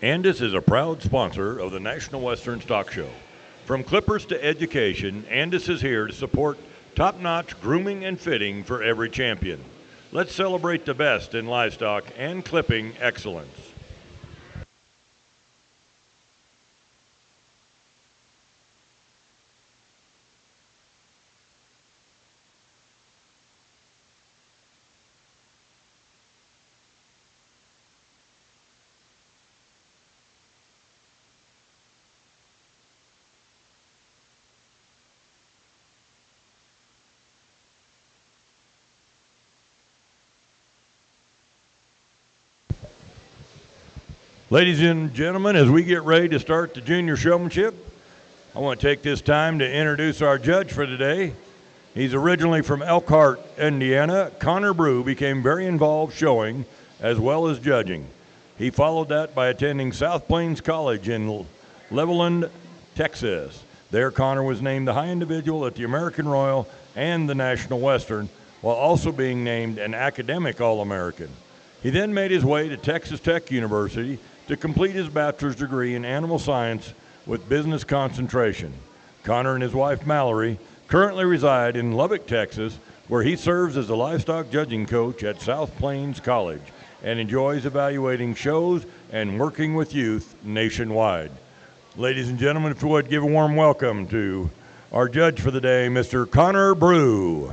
Andis is a proud sponsor of the National Western Stock Show. From clippers to education, Andis is here to support top-notch grooming and fitting for every champion. Let's celebrate the best in livestock and clipping excellence. Ladies and gentlemen, as we get ready to start the junior showmanship, I want to take this time to introduce our judge for today. He's originally from Elkhart, Indiana. Connor Brew became very involved showing as well as judging. He followed that by attending South Plains College in Levelland, Texas. There, Connor was named the high individual at the American Royal and the National Western, while also being named an academic All-American. He then made his way to Texas Tech University to complete his bachelor's degree in animal science with business concentration. Connor and his wife Mallory currently reside in Lubbock, Texas, where he serves as a livestock judging coach at South Plains College and enjoys evaluating shows and working with youth nationwide. Ladies and gentlemen, if you would give a warm welcome to our judge for the day, Mr. Connor Brew.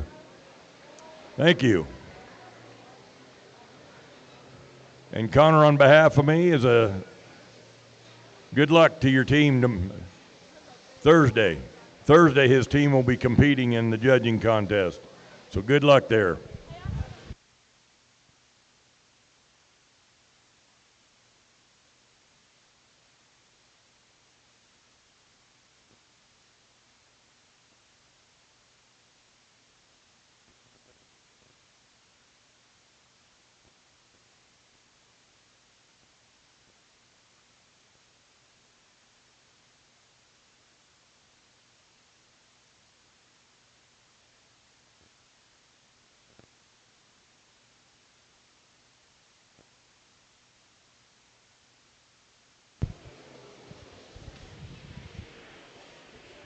Thank you. And Connor, on behalf of me, is a good luck to your team Thursday. Thursday, his team will be competing in the judging contest. So good luck there.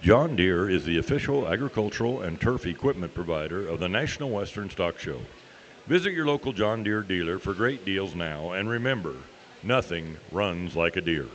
John Deere is the official agricultural and turf equipment provider of the National Western Stock Show. Visit your local John Deere dealer for great deals now, and remember, nothing runs like a Deere.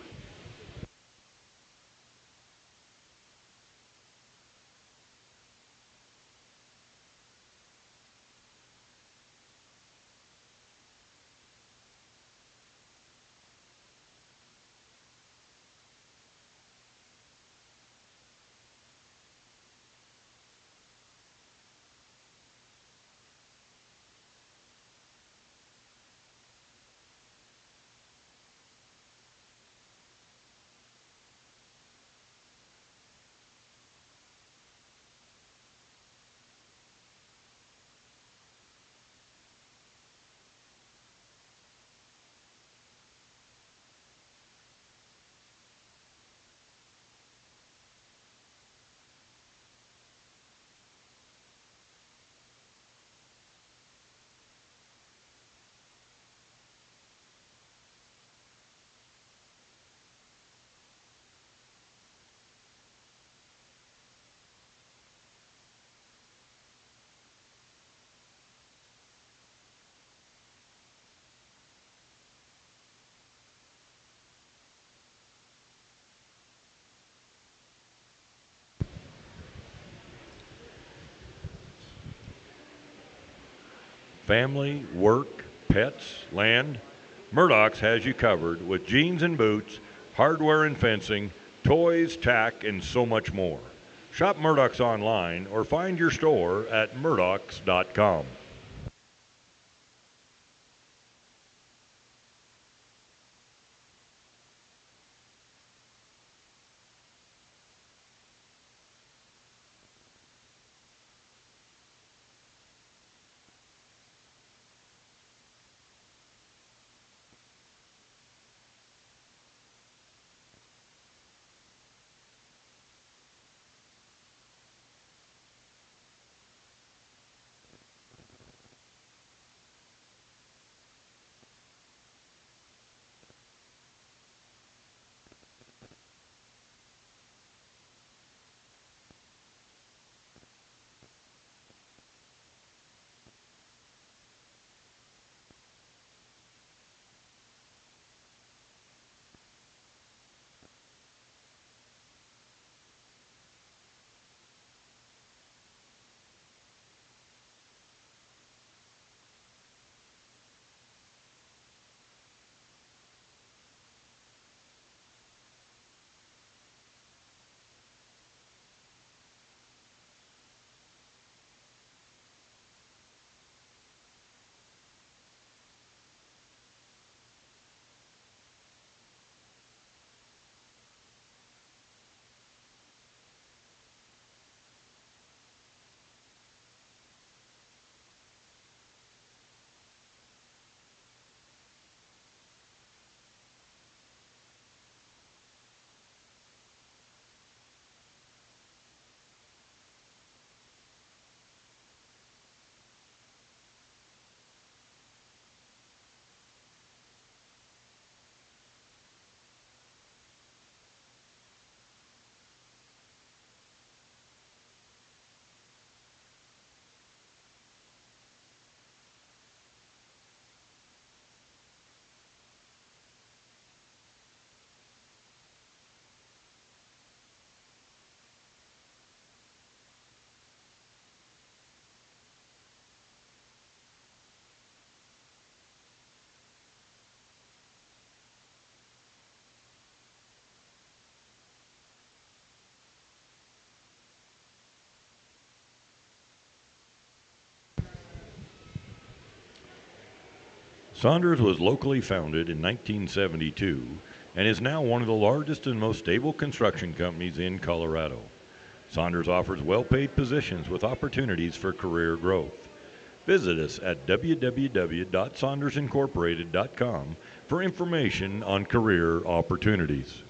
Family, work, pets, land, Murdock's has you covered with jeans and boots, hardware and fencing, toys, tack, and so much more. Shop Murdock's online or find your store at murdocks.com. Saunders was locally founded in 1972 and is now one of the largest and most stable construction companies in Colorado. Saunders offers well-paid positions with opportunities for career growth. Visit us at www.saundersincorporated.com for information on career opportunities.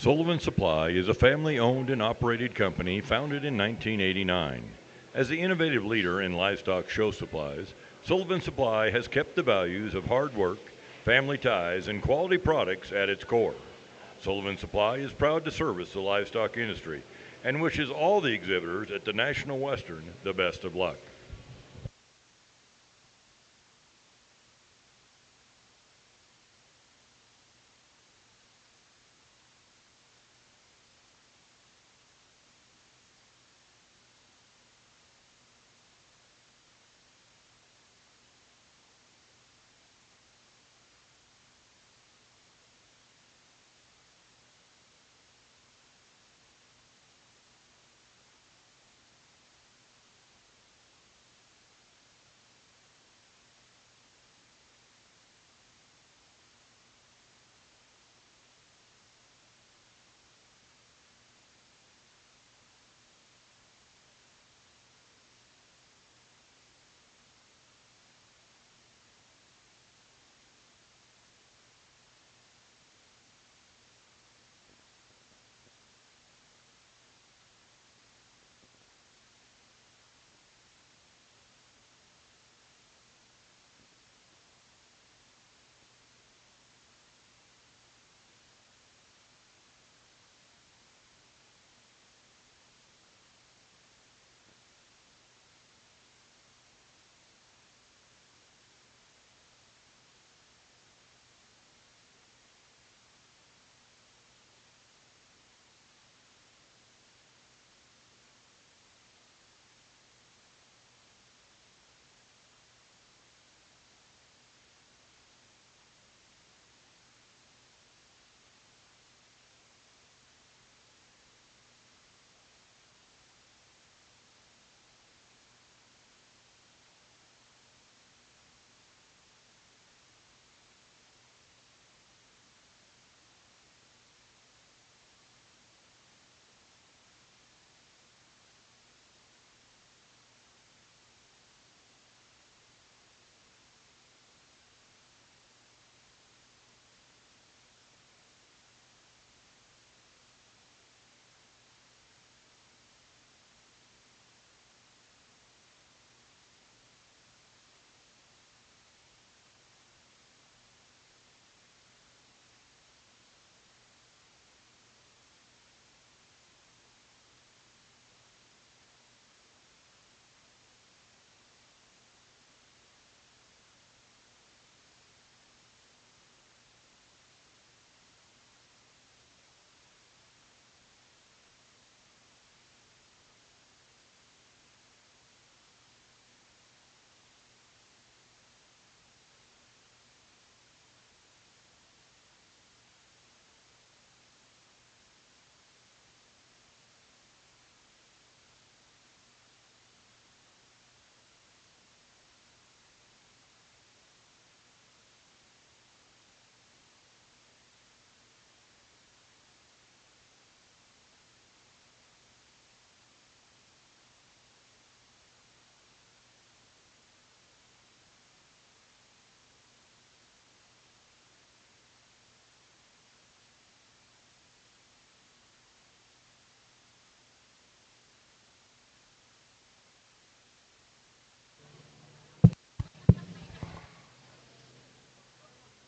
Sullivan Supply is a family-owned and operated company founded in 1989. As the innovative leader in livestock show supplies, Sullivan Supply has kept the values of hard work, family ties, and quality products at its core. Sullivan Supply is proud to service the livestock industry and wishes all the exhibitors at the National Western the best of luck.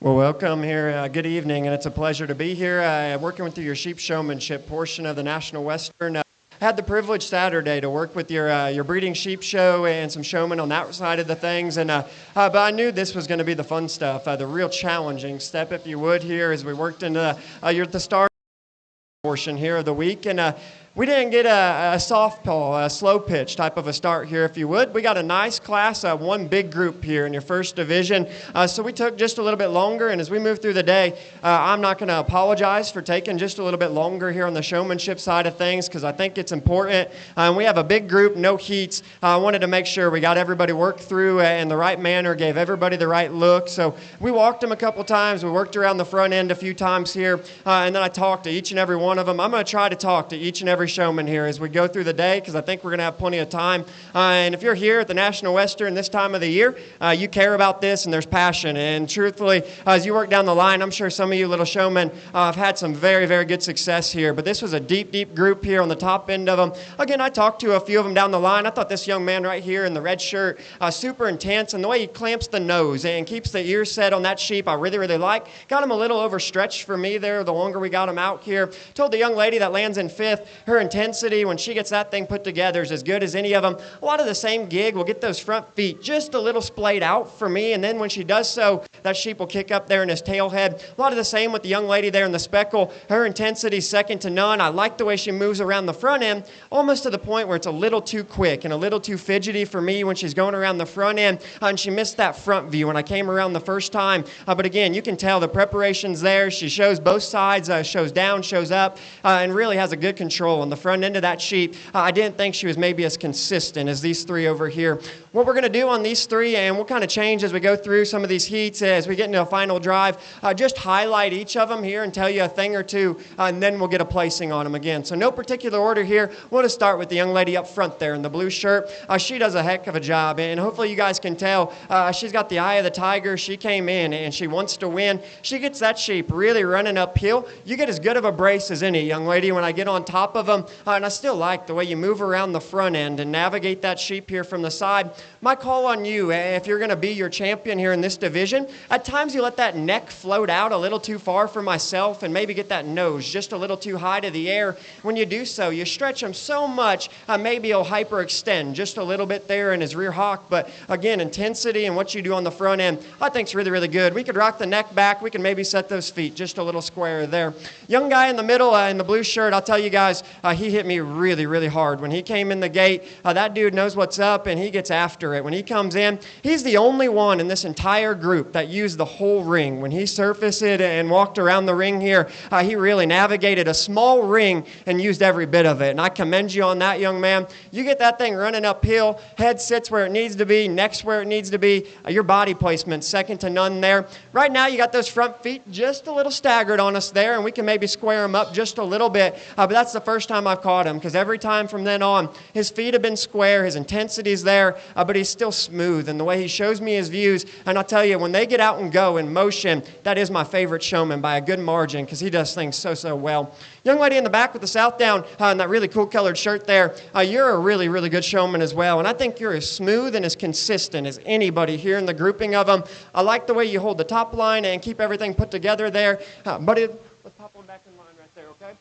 Well, welcome here. Good evening, and it's a pleasure to be here. Working with your sheep showmanship portion of the National Western. Had the privilege Saturday to work with your breeding sheep show and some showmen on that side of the things, but I knew this was going to be the fun stuff, the real challenging step, if you would, here as we worked into the start portion here of the week, and we didn't get a softball, a slow pitch type of a start here, if you would. We got a nice class, one big group here in your first division, so we took just a little bit longer, and as we move through the day, I'm not going to apologize for taking just a little bit longer here on the showmanship side of things, because I think it's important. We have a big group, no heats. I wanted to make sure we got everybody worked through in the right manner, gave everybody the right look, so we walked them a couple times. We worked around the front end a few times here, and then I talked to each and every one of them. I'm going to try to talk to each and every every showman here as we go through the day, because I think we're going to have plenty of time. And if you're here at the National Western this time of the year, you care about this and there's passion. And truthfully, as you work down the line, I'm sure some of you little showmen have had some very, very good success here. But this was a deep, deep group here on the top end of them. Again, I talked to a few of them down the line. I thought this young man right here in the red shirt, super intense, and the way he clamps the nose and keeps the ears set on that sheep, I really, really like. Got him a little overstretched for me there the longer we got him out here. Told the young lady that lands in fifth, her intensity when she gets that thing put together is as good as any of them. A lot of the same gig. We'll get those front feet just a little splayed out for me, and then when she does so, that sheep will kick up there in his tail head. A lot of the same with the young lady there in the speckle. Her intensity second to none. I like the way she moves around the front end, almost to the point where it's a little too quick and a little too fidgety for me when she's going around the front end, and she missed that front view when I came around the first time. But again, you can tell the preparation's there. She shows both sides, shows down, shows up, and really has a good control on the front end of that sheep. I didn't think she was maybe as consistent as these three over here. What we're going to do on these three, and we'll kind of change as we go through some of these heats as we get into a final drive, just highlight each of them here and tell you a thing or two, and then we'll get a placing on them again. So no particular order here. We'll just start with the young lady up front there in the blue shirt. She does a heck of a job, and hopefully you guys can tell she's got the eye of the tiger. She came in and she wants to win. She gets that sheep really running uphill. You get as good of a brace as any, young lady, when I get on top of them, and I still like the way you move around the front end and navigate that sheep here from the side. My call on you, if you're going to be your champion here in this division, at times you let that neck float out a little too far for myself and maybe get that nose just a little too high to the air. When you do so, you stretch him so much, maybe he'll hyperextend just a little bit there in his rear hock. But again, intensity and what you do on the front end, I think is really, really good. We could rock the neck back. We can maybe set those feet just a little square there. Young guy in the middle in the blue shirt, I'll tell you guys, he hit me really, really hard. When he came in the gate, that dude knows what's up and he gets after it. When he comes in, he's the only one in this entire group that used the whole ring. When he surfaced it and walked around the ring here, he really navigated a small ring and used every bit of it. And I commend you on that, young man. You get that thing running uphill, head sits where it needs to be, neck's where it needs to be, your body placement second to none there. Right now you got those front feet just a little staggered on us there, and we can maybe square them up just a little bit, but that's the first time I've caught him, because every time from then on, his feet have been square, his intensity's there, but he's still smooth, and the way he shows me his views, and I'll tell you, when they get out and go in motion, that is my favorite showman by a good margin, because he does things so, so well. Young lady in the back with the south down in that really cool colored shirt there, you're a really, really good showman as well, and I think you're as smooth and as consistent as anybody here in the grouping of them. I like the way you hold the top line and keep everything put together there. Buddy, let's pop one back in line right there, okay?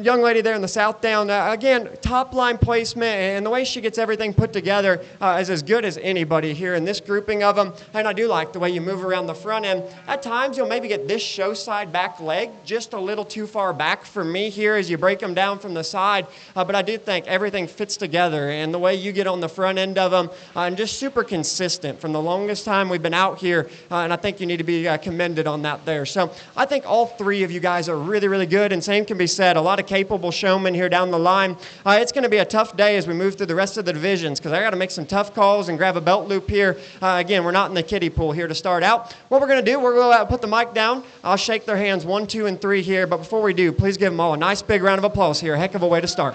Young lady there in the south down, again, top line placement and the way she gets everything put together is as good as anybody here in this grouping of them. And I do like the way you move around the front end. At times, you'll maybe get this show side back leg just a little too far back for me here as you break them down from the side. But I do think everything fits together, and the way you get on the front end of them, and just super consistent from the longest time we've been out here. And I think you need to be commended on that there. So I think all three of you guys are really, really good, and same can be said. A lot of capable showmen here down the line. It's going to be a tough day as we move through the rest of the divisions, because I got to make some tough calls and grab a belt loop here. Again, we're not in the kiddie pool here to start out. What we're going to do, we're going to put the mic down. I'll shake their hands 1, 2, and 3 here. But before we do, please give them all a nice big round of applause here. A heck of a way to start.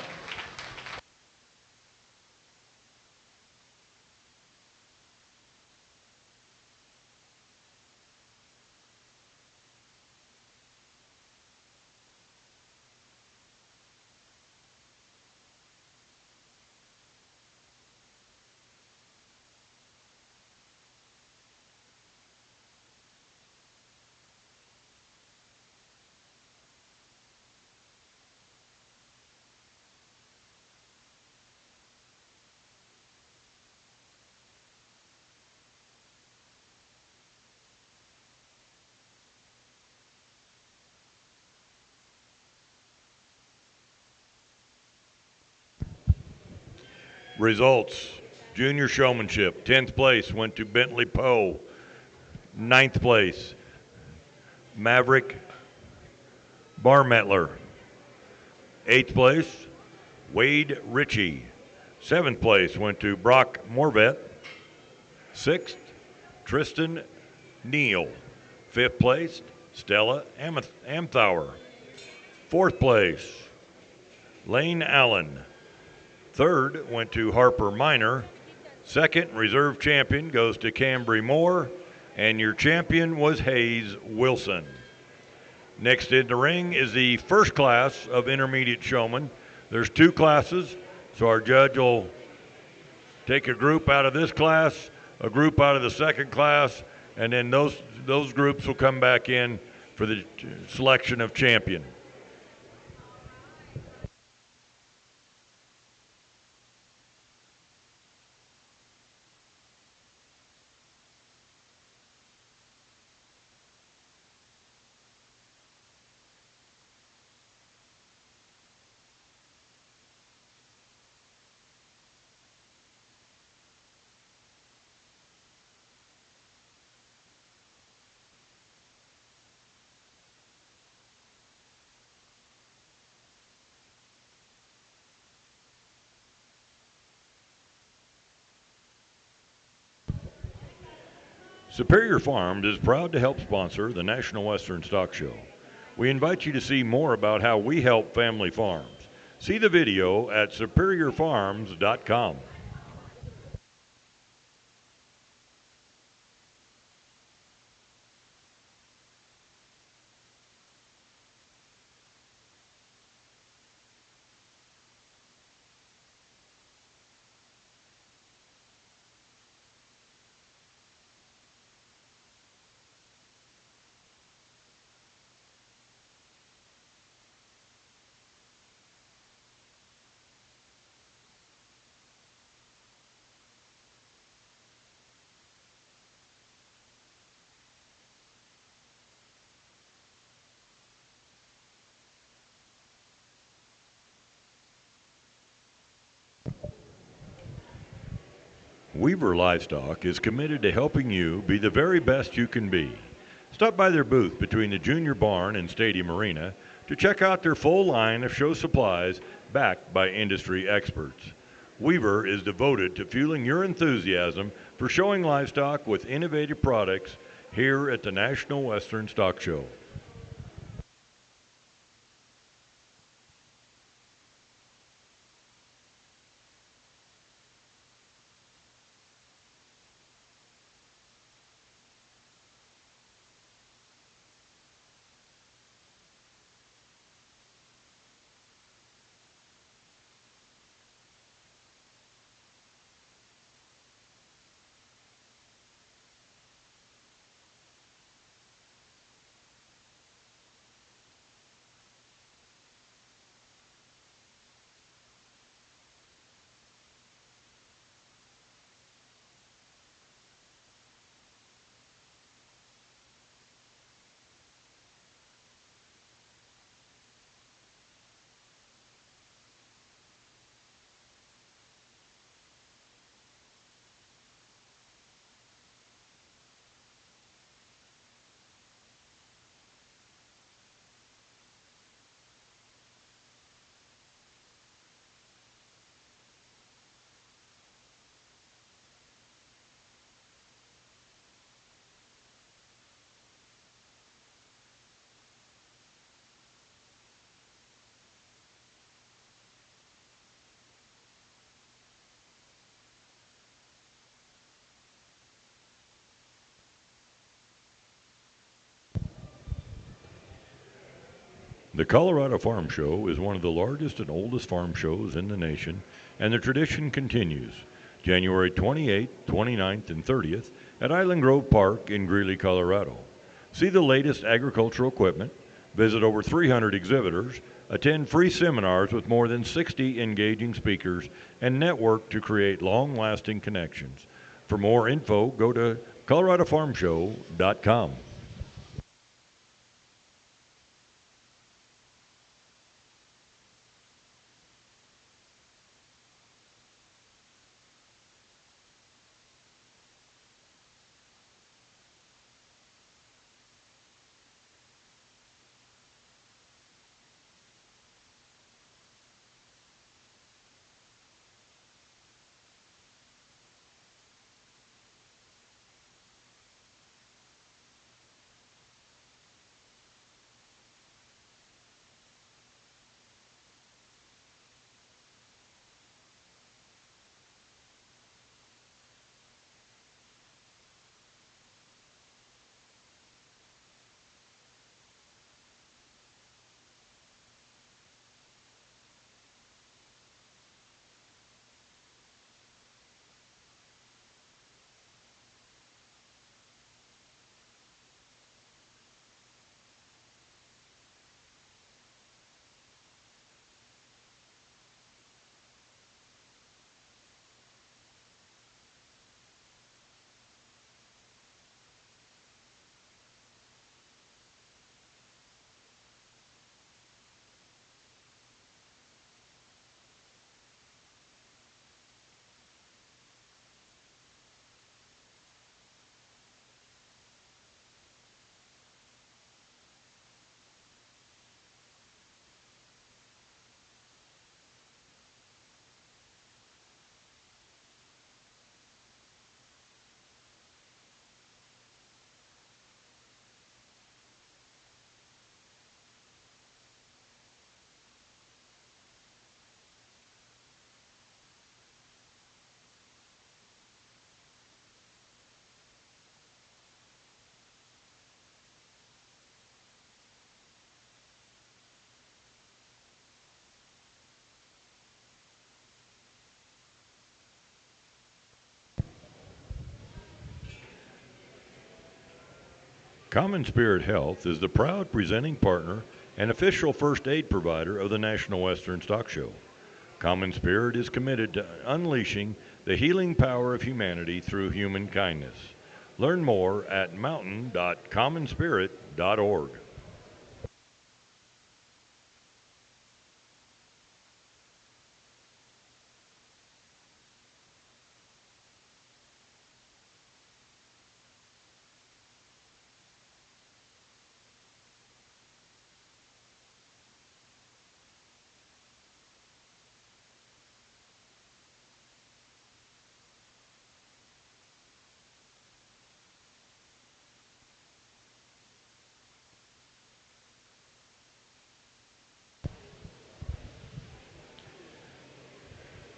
Results: Junior Showmanship, 10th place went to Bentley Poe. 9th place, Maverick Barmettler. 8th place, Wade Ritchie. 7th place went to Brock Morvet. 6th, Tristan Neal. 5th place, Stella Amthauer. 4th place, Lane Allen. Third went to Harper Minor. Second reserve champion goes to Cambry Moore. And your champion was Hayes Wilson. Next in the ring is the first class of intermediate showmen. There's two classes, so our judge will take a group out of this class, a group out of the second class, and then those groups will come back in for the selection of champion. Superior Farms is proud to help sponsor the National Western Stock Show. We invite you to see more about how we help family farms. See the video at superiorfarms.com. Weaver Livestock is committed to helping you be the very best you can be. Stop by their booth between the Junior Barn and Stadium Arena to check out their full line of show supplies backed by industry experts. Weaver is devoted to fueling your enthusiasm for showing livestock with innovative products here at the National Western Stock Show. The Colorado Farm Show is one of the largest and oldest farm shows in the nation, and the tradition continues. January 28th, 29th, and 30th at Island Grove Park in Greeley, Colorado. See the latest agricultural equipment, visit over 300 exhibitors, attend free seminars with more than 60 engaging speakers, and network to create long-lasting connections. For more info, go to coloradofarmshow.com. Common Spirit Health is the proud presenting partner and official first aid provider of the National Western Stock Show. Common Spirit is committed to unleashing the healing power of humanity through human kindness. Learn more at mountain.commonspirit.org.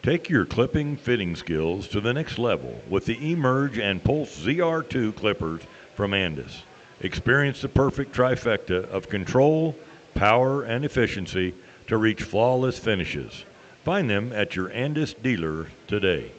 Take your clipping fitting skills to the next level with the Emerge and Pulse ZR2 clippers from Andis. Experience the perfect trifecta of control, power, and efficiency to reach flawless finishes. Find them at your Andis dealer today.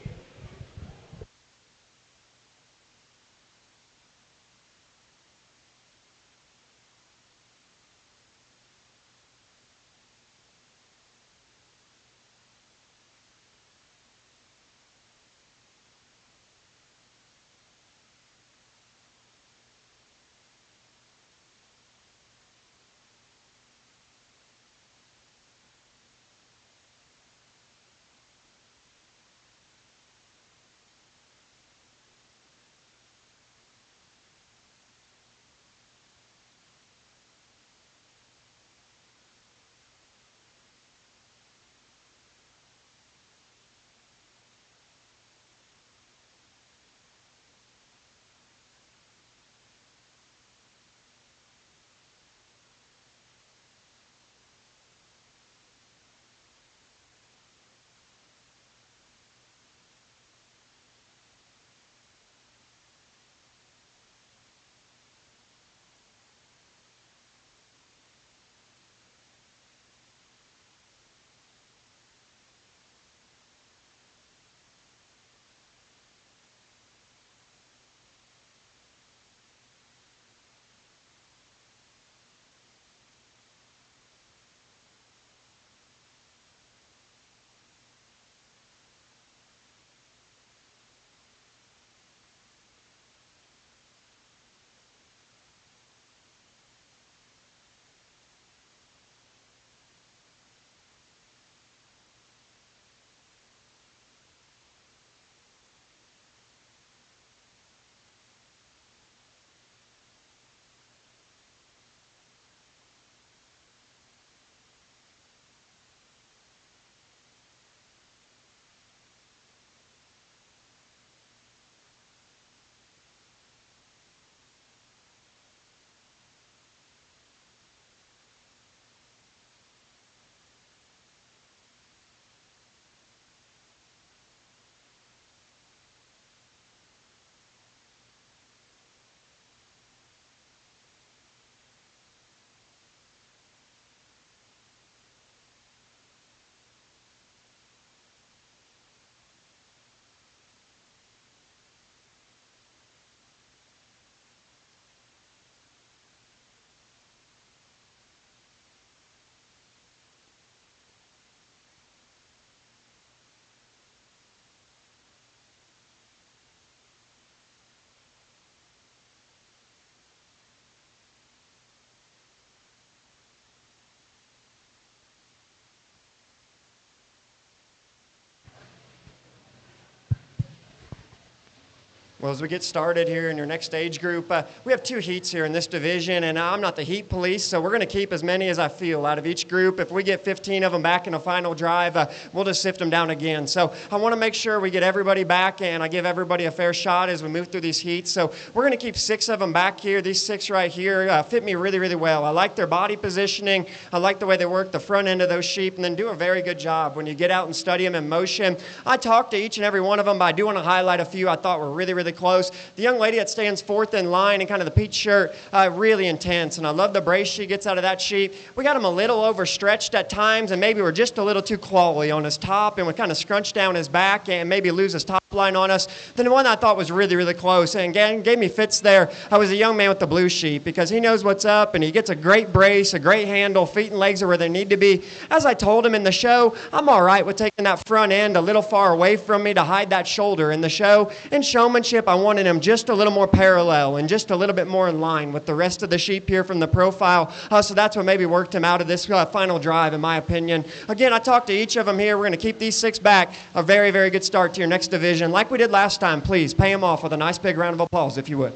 Well, as we get started here in your next age group, we have 2 heats here in this division, and I'm not the heat police, so we're going to keep as many as I feel out of each group. If we get 15 of them back in a final drive, we'll just sift them down again. So I want to make sure we get everybody back, and I give everybody a fair shot as we move through these heats. So we're going to keep 6 of them back here. These 6 right here fit me really, really well. I like their body positioning. I like the way they work the front end of those sheep, and then do a very good job when you get out and study them in motion. I talked to each and every one of them, but I do want to highlight a few I thought were really, really close. The young lady that stands 4th in line in kind of the peach shirt, really intense, and I love the brace she gets out of that sheep. We got him a little overstretched at times, and maybe we're just a little too clawy on his top, and we kind of scrunch down his back and maybe lose his top line on us. Then the one I thought was really, really close and gave me fits there. I was a young man with the blue sheep because he knows what's up and he gets a great brace, a great handle, feet and legs are where they need to be. As I told him in the show, I'm all right with taking that front end a little far away from me to hide that shoulder in the show. In showmanship, I wanted him just a little more parallel and just a little bit more in line with the rest of the sheep here from the profile. So that's what maybe worked him out of this final drive, in my opinion. Again, I talked to each of them here. We're going to keep these 6 back. A very, very good start to your next division. Like we did last time, please pay them off with a nice big round of applause, if you would.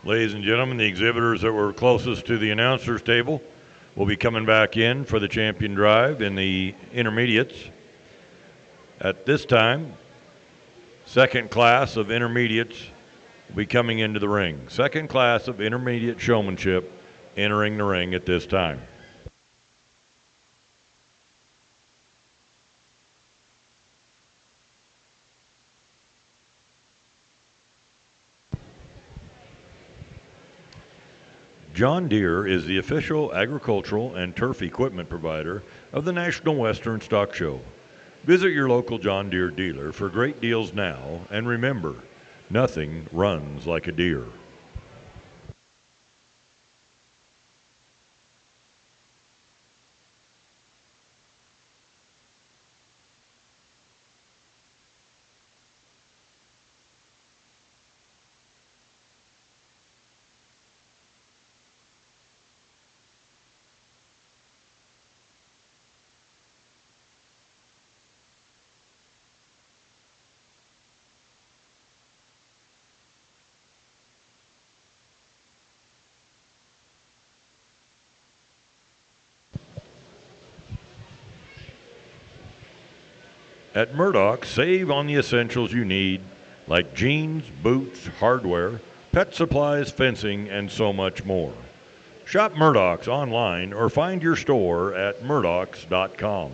Ladies and gentlemen, the exhibitors that were closest to the announcer's table will be coming back in for the champion drive in the intermediates. At this time, second class of intermediates will be coming into the ring. Second class of intermediate showmanship entering the ring at this time. John Deere is the official agricultural and turf equipment provider of the National Western Stock Show. Visit your local John Deere dealer for great deals now, and remember, nothing runs like a Deere. At Murdock, save on the essentials you need, like jeans, boots, hardware, pet supplies, fencing, and so much more. Shop Murdock's online or find your store at murdocks.com.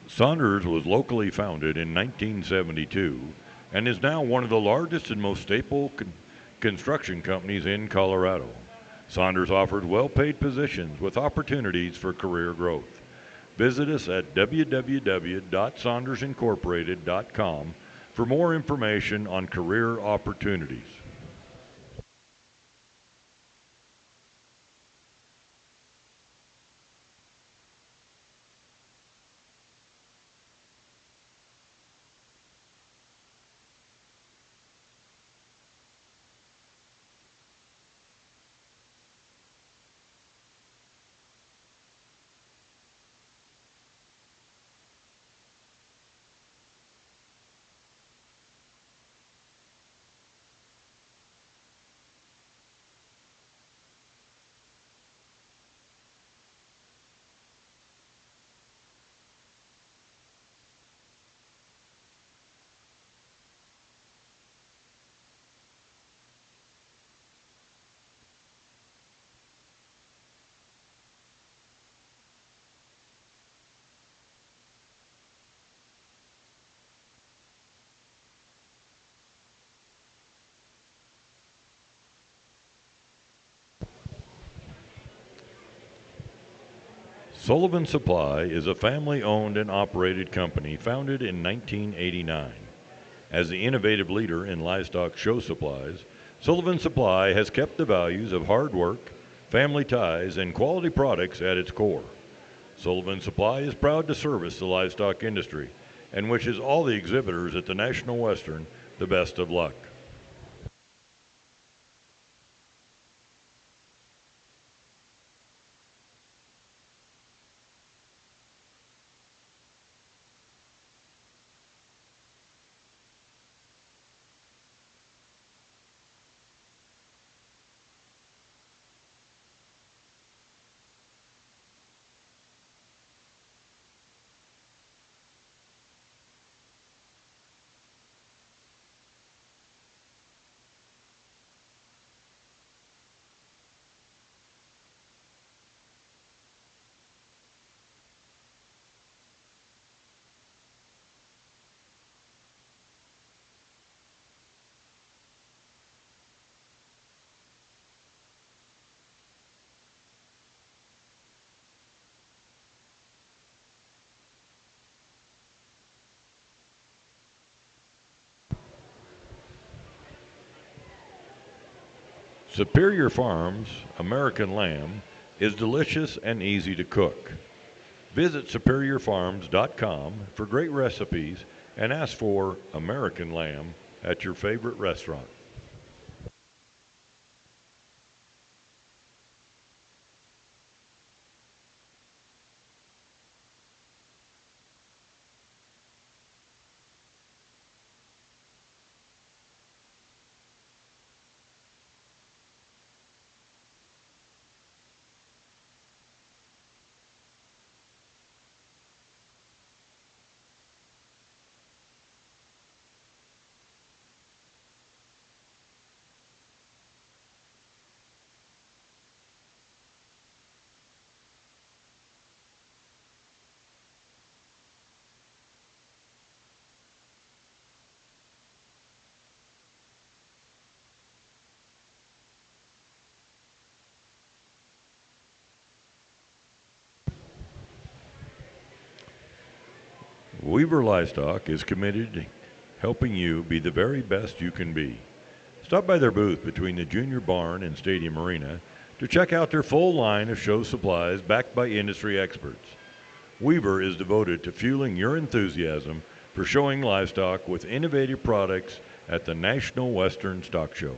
Saunders was locally founded in 1972 and is now one of the largest and most stable construction companies in Colorado. Saunders offers well-paid positions with opportunities for career growth. Visit us at www.saundersincorporated.com for more information on career opportunities. Sullivan Supply is a family-owned and operated company founded in 1989. As the innovative leader in livestock show supplies, Sullivan Supply has kept the values of hard work, family ties, and quality products at its core. Sullivan Supply is proud to service the livestock industry and wishes all the exhibitors at the National Western the best of luck. Superior Farms American lamb is delicious and easy to cook. Visit superiorfarms.com for great recipes and ask for American lamb at your favorite restaurant. Weaver Livestock is committed to helping you be the very best you can be. Stop by their booth between the Junior Barn and Stadium Arena to check out their full line of show supplies backed by industry experts. Weaver is devoted to fueling your enthusiasm for showing livestock with innovative products at the National Western Stock Show.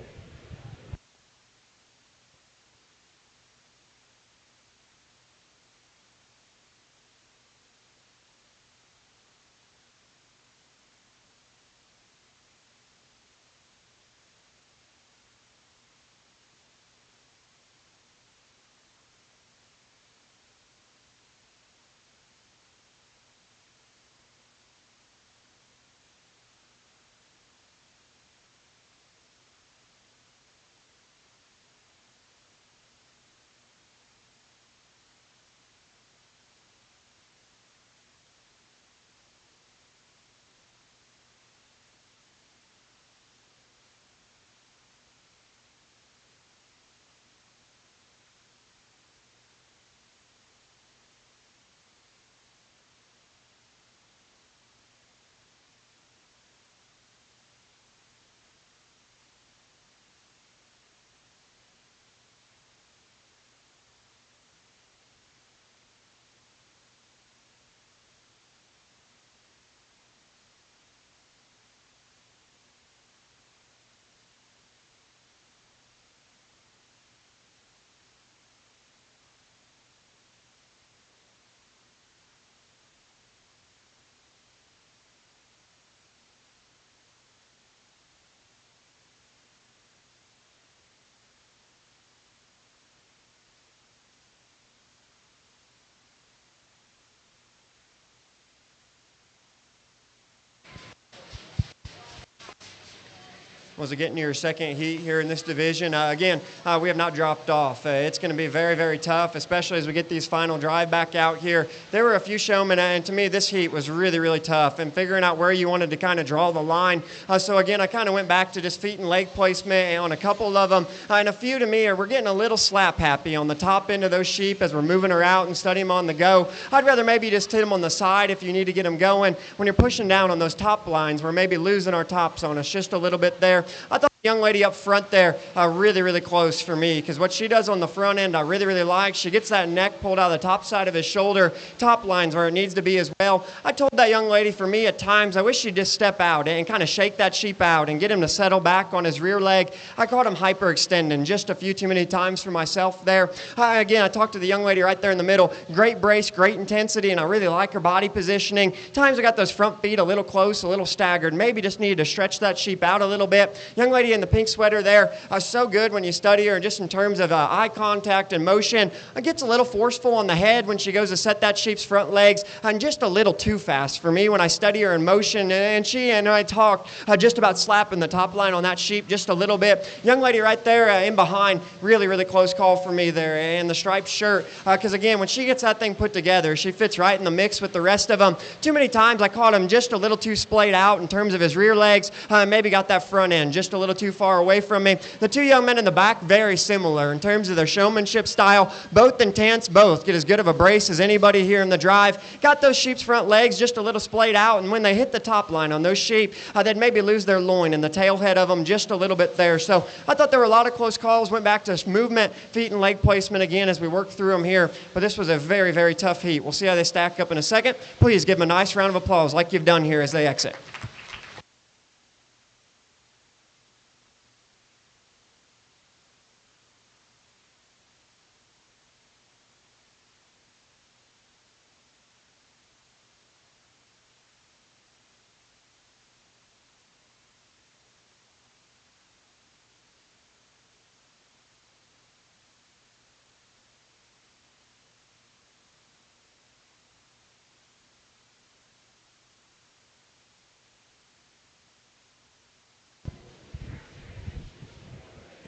was getting to your second heat here in this division. Again, we have not dropped off. It's going to be very, very tough, especially as we get these final drive back out here. There were a few showmen, and to me, this heat was really, really tough, and figuring out where you wanted to kind of draw the line. So again, I kind of went back to just feet and leg placement on a couple of them, and a few to me we're getting a little slap happy on the top end of those sheep as we're moving her out and studying them on the go. I'd rather maybe just hit them on the side if you need to get them going. When you're pushing down on those top lines, we're maybe losing our tops on us just a little bit there. I thought the young lady up front there really, really close for me, because what she does on the front end I really, really like. She gets that neck pulled out of the top side of his shoulder, top lines where it needs to be as well. I told that young lady, for me at times, I wish she'd just step out and kind of shake that sheep out and get him to settle back on his rear leg. I caught him hyperextending just a few too many times for myself there. Again, I talked to the young lady right there in the middle. Great brace, great intensity, and I really like her body positioning. Times I got those front feet a little close, a little staggered. Maybe just needed to stretch that sheep out a little bit. Young lady in the pink sweater there, so good when you study her, and just in terms of eye contact and motion. It gets a little forceful on the head when she goes to set that sheep's front legs, and just a little too fast for me when I study her in motion. And she and I talked just about slapping the top line on that sheep just a little bit. Young lady right there in behind, really, really close call for me there. And the striped shirt, because again, when she gets that thing put together, she fits right in the mix with the rest of them. Too many times I caught him just a little too splayed out in terms of his rear legs. Maybe got that front end just a little too far away from me. The two young men in the back, very similar in terms of their showmanship style. Both intense, both get as good of a brace as anybody here in the drive. Got those sheep's front legs just a little splayed out, and when they hit the top line on those sheep, they'd maybe lose their loin and the tail head of them just a little bit there. So I thought there were a lot of close calls. Went back to movement, feet and leg placement again as we worked through them here. But this was a very, very tough heat. We'll see how they stack up in a second. Please give them a nice round of applause like you've done here as they exit.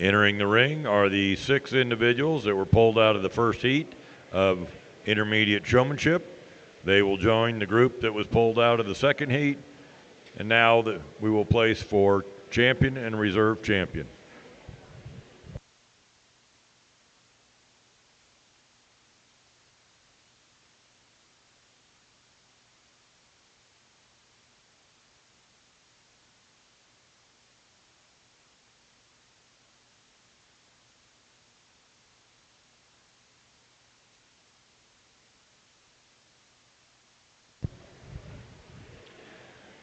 Entering the ring are the 6 individuals that were pulled out of the first heat of intermediate showmanship. They will join the group that was pulled out of the second heat, and now we will place for champion and reserve champion.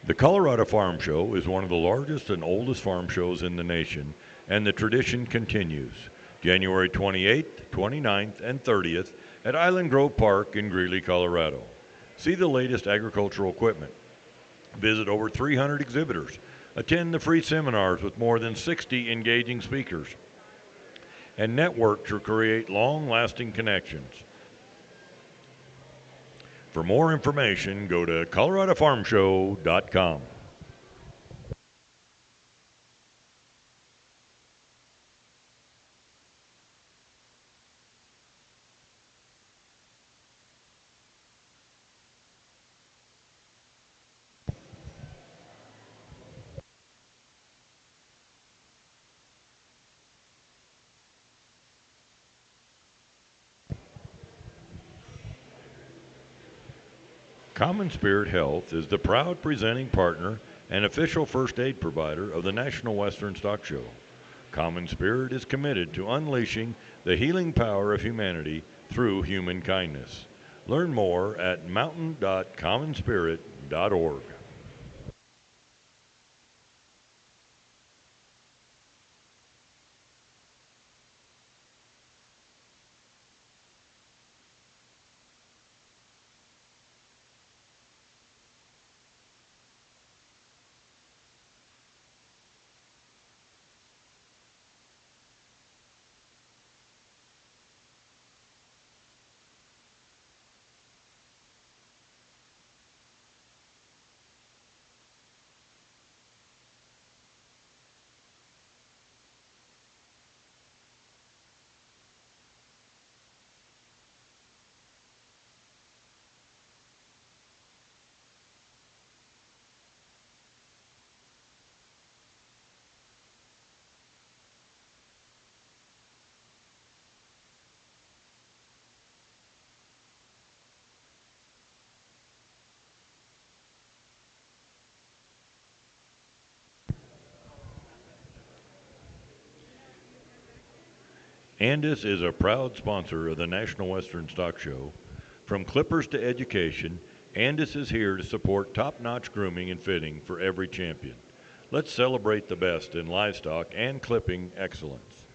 The Colorado Farm Show is one of the largest and oldest farm shows in the nation, and the tradition continues. January 28th, 29th, and 30th at Island Grove Park in Greeley, Colorado. See the latest agricultural equipment. Visit over 300 exhibitors. Attend the free seminars with more than 60 engaging speakers. And network to create long-lasting connections. For more information, go to coloradofarmshow.com. Common Spirit Health is the proud presenting partner and official first aid provider of the National Western Stock Show. Common Spirit is committed to unleashing the healing power of humanity through human kindness. Learn more at mountain.commonspirit.org. Andis is a proud sponsor of the National Western Stock Show. From clippers to education, Andis is here to support top-notch grooming and fitting for every champion. Let's celebrate the best in livestock and clipping excellence.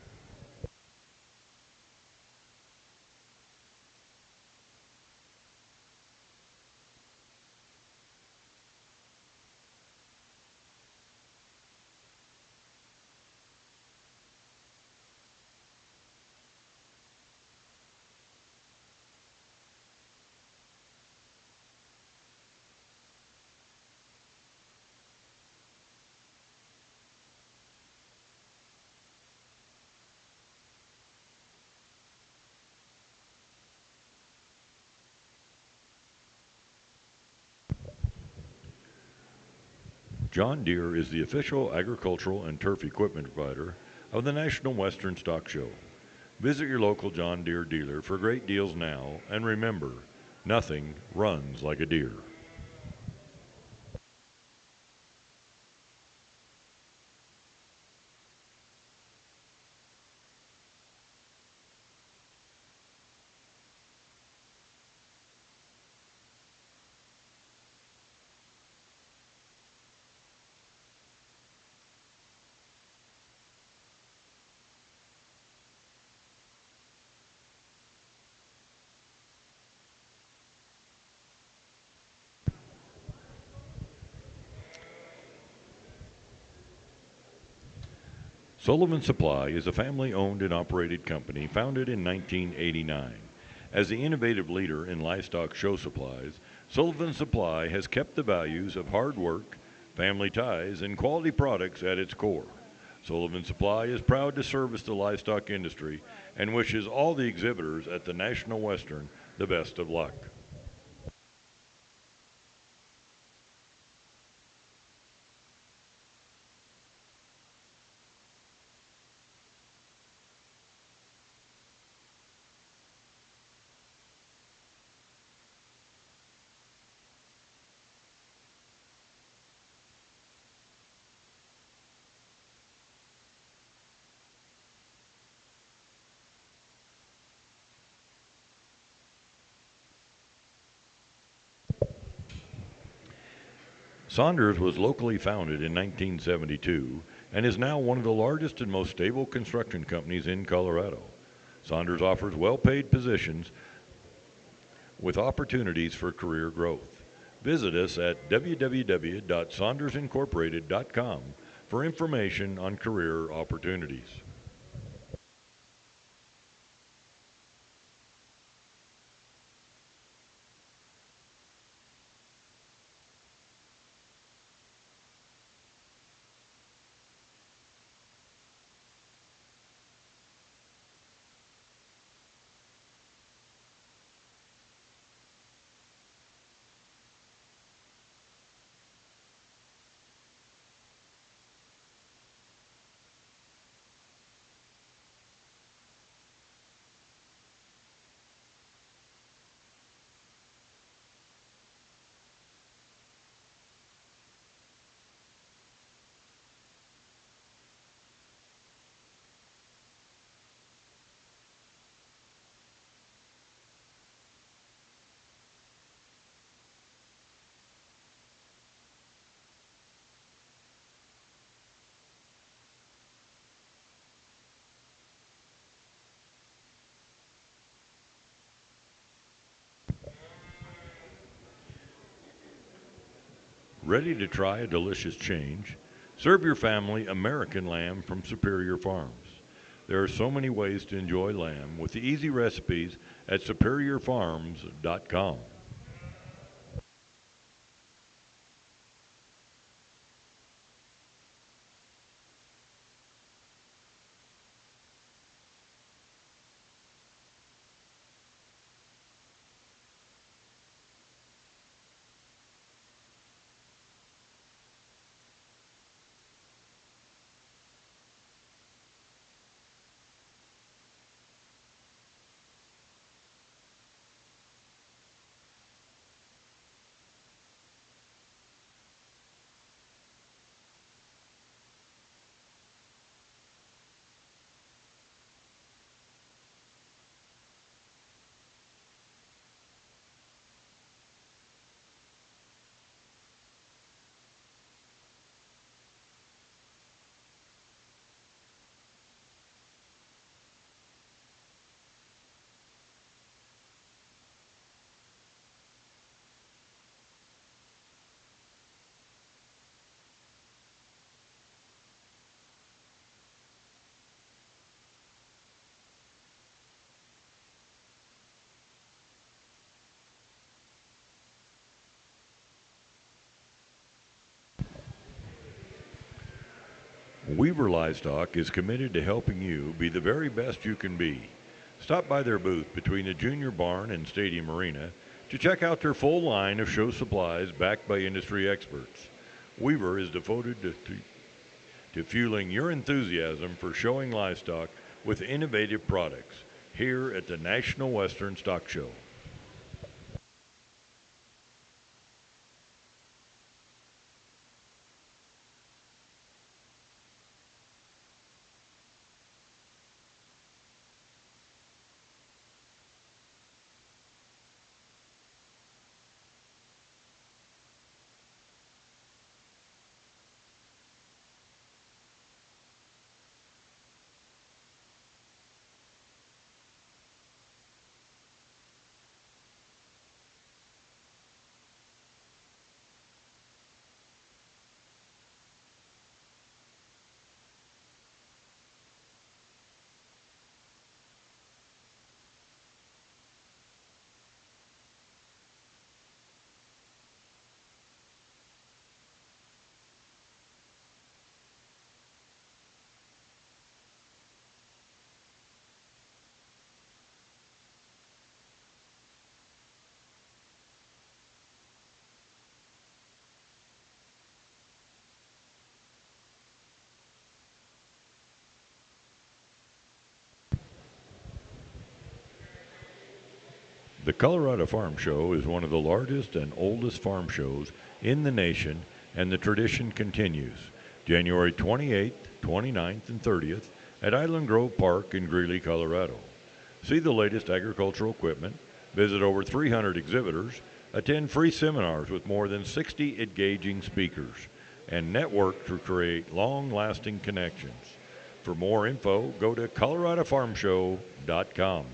John Deere is the official agricultural and turf equipment provider of the National Western Stock Show. Visit your local John Deere dealer for great deals now, and remember, nothing runs like a Deere. Sullivan Supply is a family-owned and operated company founded in 1989. As the innovative leader in livestock show supplies, Sullivan Supply has kept the values of hard work, family ties, and quality products at its core. Sullivan Supply is proud to service the livestock industry and wishes all the exhibitors at the National Western the best of luck. Saunders was locally founded in 1972 and is now one of the largest and most stable construction companies in Colorado. Saunders offers well-paid positions with opportunities for career growth. Visit us at www.saundersincorporated.com for information on career opportunities. Ready to try a delicious change? Serve your family American lamb from Superior Farms. There are so many ways to enjoy lamb with the easy recipes at superiorfarms.com. Weaver Livestock is committed to helping you be the very best you can be. Stop by their booth between the Junior Barn and Stadium Arena to check out their full line of show supplies backed by industry experts. Weaver is devoted to fueling your enthusiasm for showing livestock with innovative products here at the National Western Stock Show. The Colorado Farm Show is one of the largest and oldest farm shows in the nation, and the tradition continues. January 28th, 29th, and 30th at Island Grove Park in Greeley, Colorado. See the latest agricultural equipment, visit over 300 exhibitors, attend free seminars with more than 60 engaging speakers, and network to create long-lasting connections. For more info, go to coloradofarmshow.com.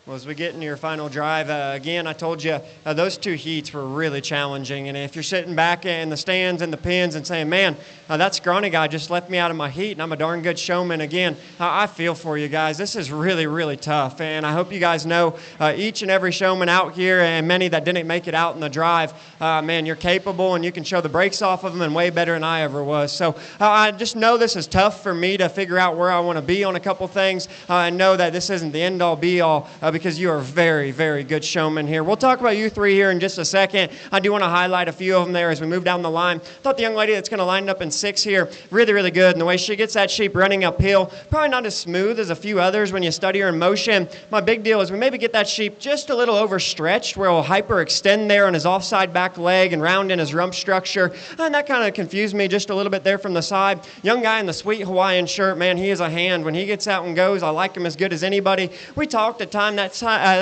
Well, as we get into your final drive, again, I told you those two heats were really challenging. And if you're sitting back in the stands and the pins and saying, man, that scrawny guy just left me out of my heat and I'm a darn good showman, again, I feel for you guys. This is really, really tough. And I hope you guys know each and every showman out here and many that didn't make it out in the drive, man, you're capable and you can show the brakes off of them and way better than I ever was. So I just know this is tough for me to figure out where I want to be on a couple things. I know that this isn't the end-all, be-all, because you are very, very good showmen here. We'll talk about you three here in just a second. I do want to highlight a few of them there as we move down the line. I thought the young lady that's going to line up in 6 here, really, really good. And the way she gets that sheep running uphill, probably not as smooth as a few others when you study her in motion. My big deal is we maybe get that sheep just a little overstretched where he'll hyperextend there on his offside back leg and round in his rump structure. And that kind of confused me just a little bit there from the side. Young guy in the sweet Hawaiian shirt, man, he is a hand. When he gets out and goes, I like him as good as anybody. We talked at time that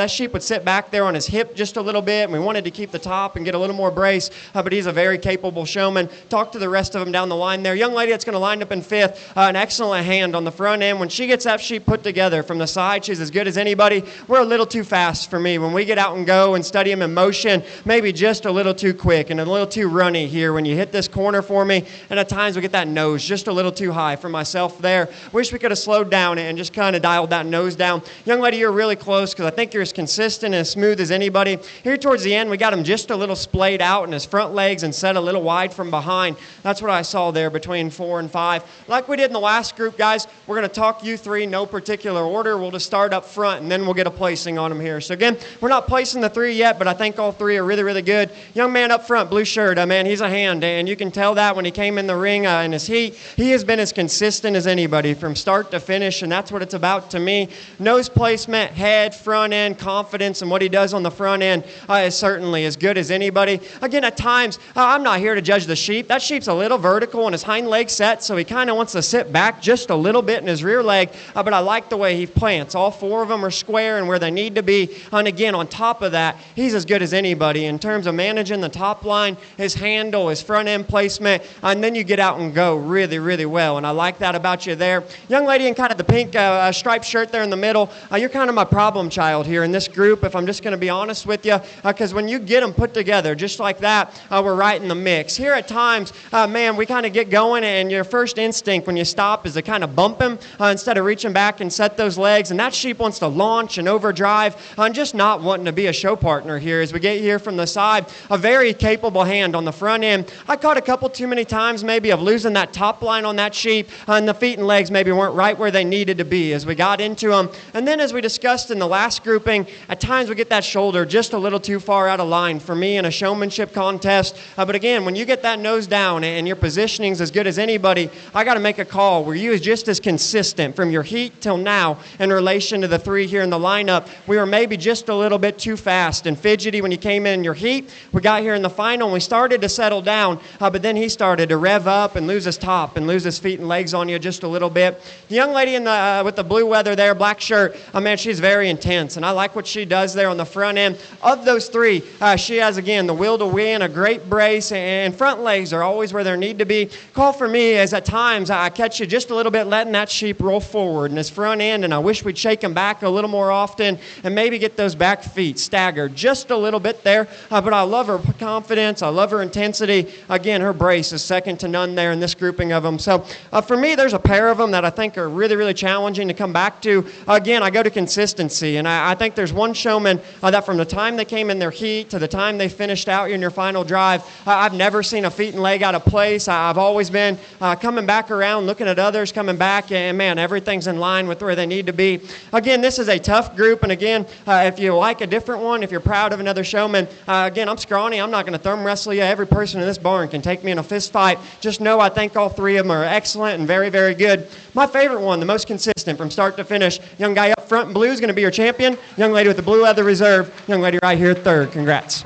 sheep would sit back there on his hip just a little bit, and we wanted to keep the top and get a little more brace, but he's a very capable showman. Talk to the rest of them down the line there. Young lady that's going to line up in 5th, an excellent hand on the front end. When she gets that sheep put together from the side, she's as good as anybody. We're a little too fast for me. When we get out and go and study him in motion, maybe just a little too quick and a little too runny here when you hit this corner for me, and at times we get that nose just a little too high for myself there. Wish we could have slowed down and just kind of dialed that nose down. Young lady, you're really close. close because I think you're as consistent and as smooth as anybody. Here towards the end, we got him just a little splayed out in his front legs and set a little wide from behind. That's what I saw there between 4 and 5. Like we did in the last group, guys, we're going to talk you three, no particular order. We'll just start up front, and then we'll get a placing on them here. So again, we're not placing the 3 yet, but I think all 3 are really, really good. Young man up front, blue shirt, man, he's a hand, and you can tell that when he came in the ring in his heat. He has been as consistent as anybody from start to finish, and that's what it's about to me. Nose placement, head, front end, confidence, and what he does on the front end is certainly as good as anybody. Again, at times, I'm not here to judge the sheep. That sheep's a little vertical and his hind leg set, so he kind of wants to sit back just a little bit in his rear leg, but I like the way he plants. All 4 of them are square and where they need to be, and again, on top of that, he's as good as anybody in terms of managing the top line, his handle, his front end placement, and then you get out and go really, really well, and I like that about you there. Young lady in kind of the pink striped shirt there in the middle, you're kind of my problem child here in this group, if I'm just going to be honest with you, because when you get them put together just like that, we're right in the mix. Here at times, man, we kind of get going, and your first instinct when you stop is to kind of bump him instead of reaching back and set those legs, and that sheep wants to launch and overdrive and just not wanting to be a show partner here. As we get here from the side, a very capable hand on the front end. I caught a couple too many times maybe of losing that top line on that sheep, and the feet and legs maybe weren't right where they needed to be as we got into them. And then as we discussed in the last grouping, at times we get that shoulder just a little too far out of line for me in a showmanship contest. But again, when you get that nose down and your positioning's as good as anybody, I got to make a call where you is just as consistent from your heat till now in relation to the 3 here in the lineup. We were maybe just a little bit too fast and fidgety when you came in your heat. We got here in the final and we started to settle down, but then he started to rev up and lose his top and lose his feet and legs on you just a little bit. The young lady in the with the blue weather there, black shirt, man, she's very intense, and I like what she does there on the front end. Of those 3, she has, again, the will to win, a great brace, and front legs are always where they need to be. Call for me as at times I catch you just a little bit letting that sheep roll forward in his front end, and I wish we'd shake him back a little more often and maybe get those back feet staggered just a little bit there. But I love her confidence. I love her intensity. Again, her brace is second to none there in this grouping of them. So for me, there's a pair of them that I think are really, really challenging to come back to. Again, I go to consistency, and I think there's one showman that from the time they came in their heat to the time they finished out in your final drive, I've never seen a feet and leg out of place. I've always been coming back around, looking at others, coming back, and man, everything's in line with where they need to be. Again, this is a tough group, and again, if you like a different one, if you're proud of another showman, again, I'm scrawny. I'm not going to thumb wrestle you. Every person in this barn can take me in a fist fight. Just know I think all 3 of them are excellent and very, very good. My favorite one, the most consistent from start to finish, young guy up front in blue is going to be your champion. Young lady with the blue leather reserve. Young lady right here, 3rd. Congrats.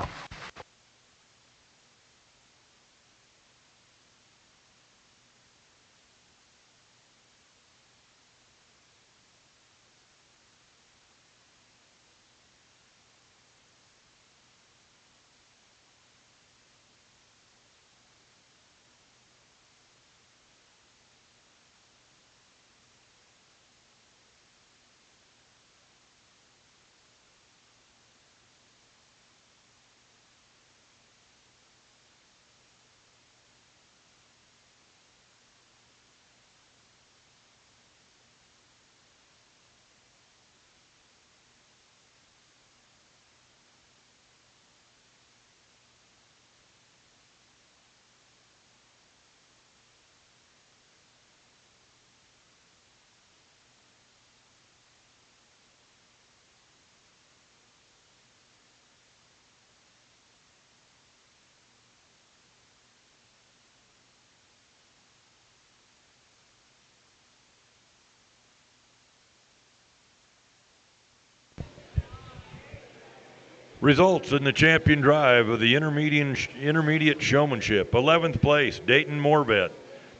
Results in the champion drive of the intermediate showmanship. 11th place, Dayton Morbett.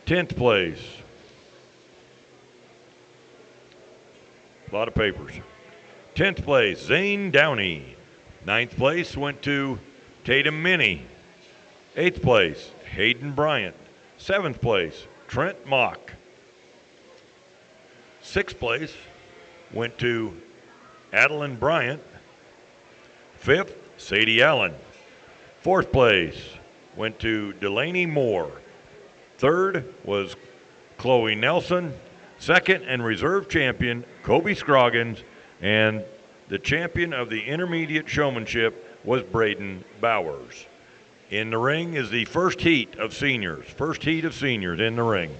10th place. A lot of papers. 10th place, Zane Downey. 9th place went to Tatum Minnie. 8th place, Hayden Bryant. 7th place, Trent Mock. 6th place went to Adeline Bryant. 5th, Sadie Allen. 4th place went to Delaney Moore. 3rd was Chloe Nelson. 2nd and reserve champion, Kobe Scroggins. And The champion of the intermediate showmanship was Braden Bowers. In the ring is the first heat of seniors. First heat of seniors in the ring.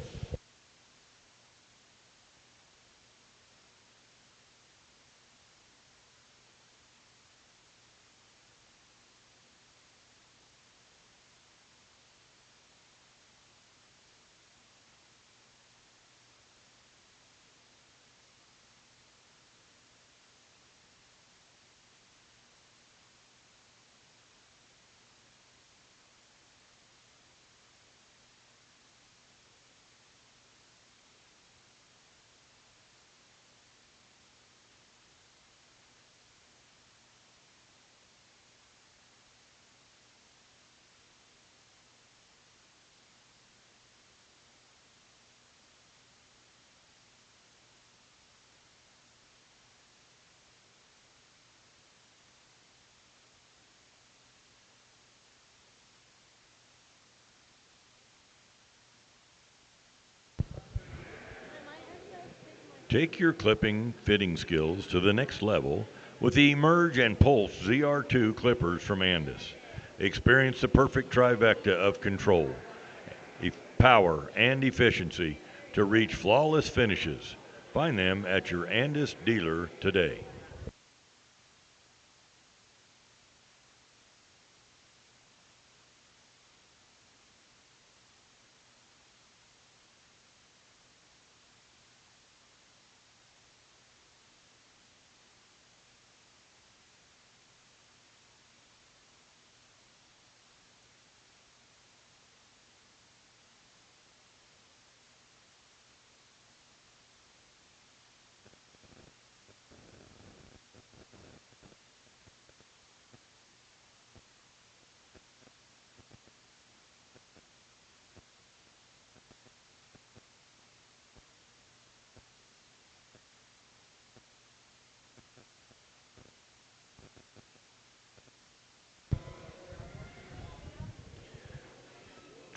Take your clipping fitting skills to the next level with the Emerge and Pulse ZR2 clippers from Andis. Experience the perfect trifecta of control, power, and efficiency to reach flawless finishes. Find them at your Andis dealer today.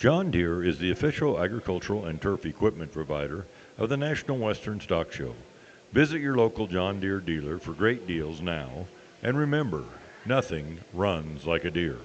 John Deere is the official agricultural and turf equipment provider of the National Western Stock Show. Visit your local John Deere dealer for great deals now, and remember, nothing runs like a Deere.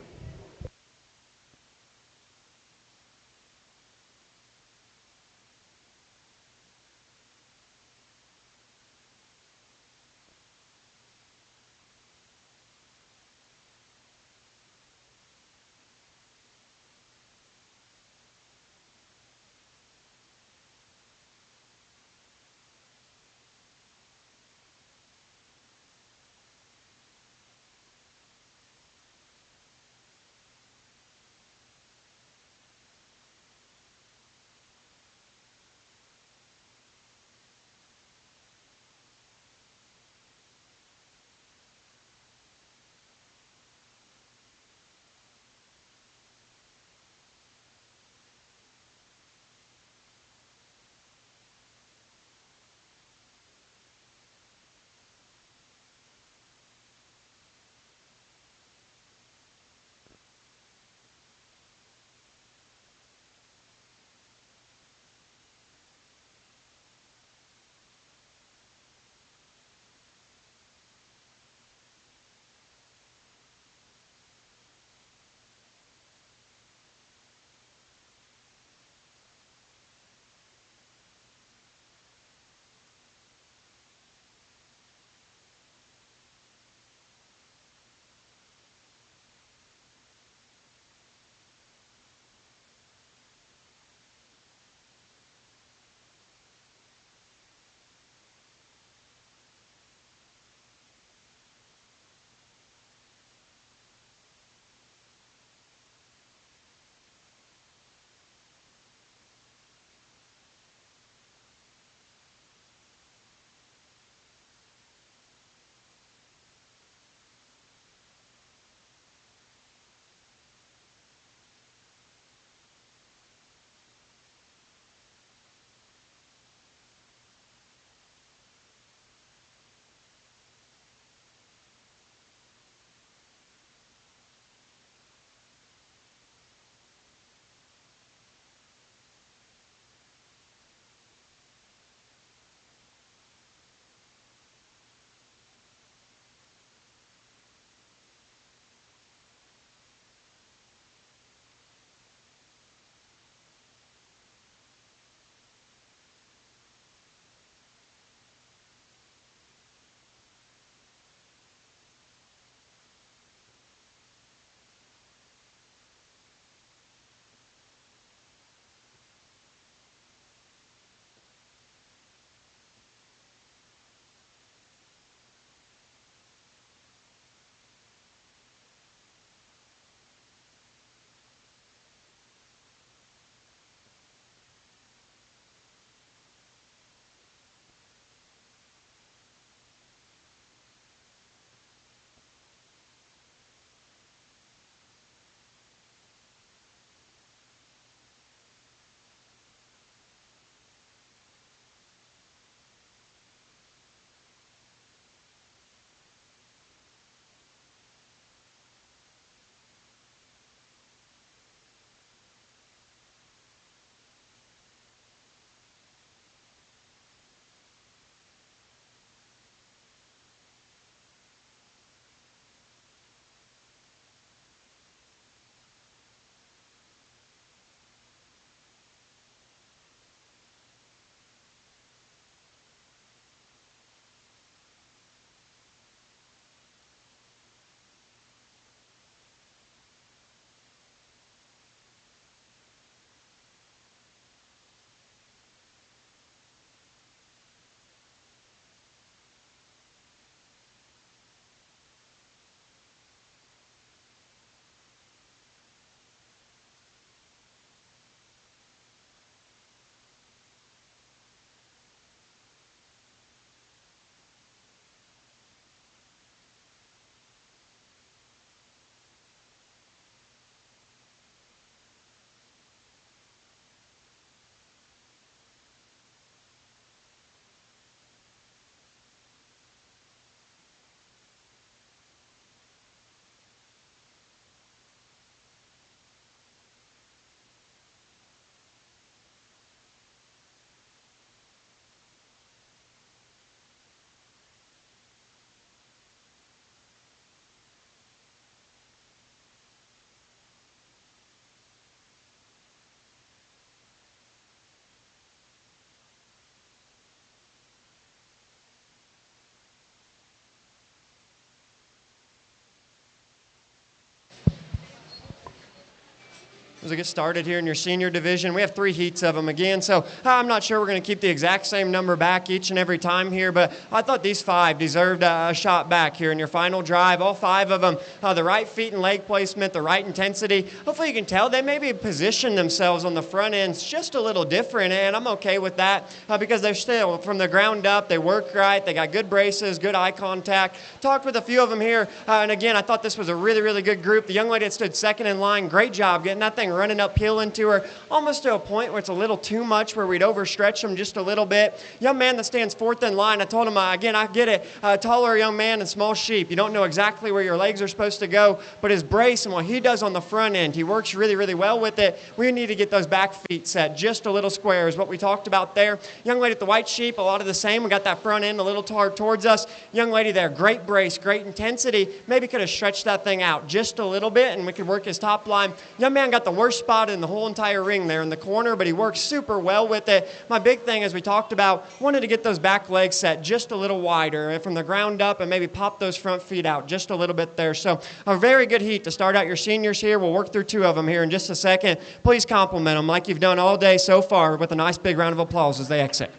as we get started here in your senior division. We have 3 heats of them again, so I'm not sure we're going to keep the exact same number back each and every time here, but I thought these 5 deserved a shot back here in your final drive. All 5 of them, the right feet and leg placement, the right intensity. Hopefully you can tell they maybe position themselves on the front ends just a little different, and I'm okay with that because they're still, from the ground up, they work right, they got good braces, good eye contact. Talked with a few of them here, and again, I thought this was a really, really good group. The young lady that stood second in line, great job getting that thing running uphill into her, almost to a point where it's a little too much, where we'd overstretch them just a little bit. Young man that stands fourth in line, I told him, again, I get it, taller young man and small sheep. You don't know exactly where your legs are supposed to go, but his brace and what he does on the front end, he works really, really well with it. We need to get those back feet set just a little square is what we talked about there. Young lady at the white sheep, a lot of the same. We got that front end a little towards us. Young lady there, great brace, great intensity. Maybe could have stretched that thing out just a little bit and we could work his top line. Young man got the worst spot in the whole entire ring there in the corner, but he worked super well with it. My big thing, as we talked about, wanted to get those back legs set just a little wider from the ground up and maybe pop those front feet out just a little bit there. So a very good heat to start out your seniors here. We'll work through 2 of them here in just a second. Please compliment them like you've done all day so far with a nice big round of applause as they exit.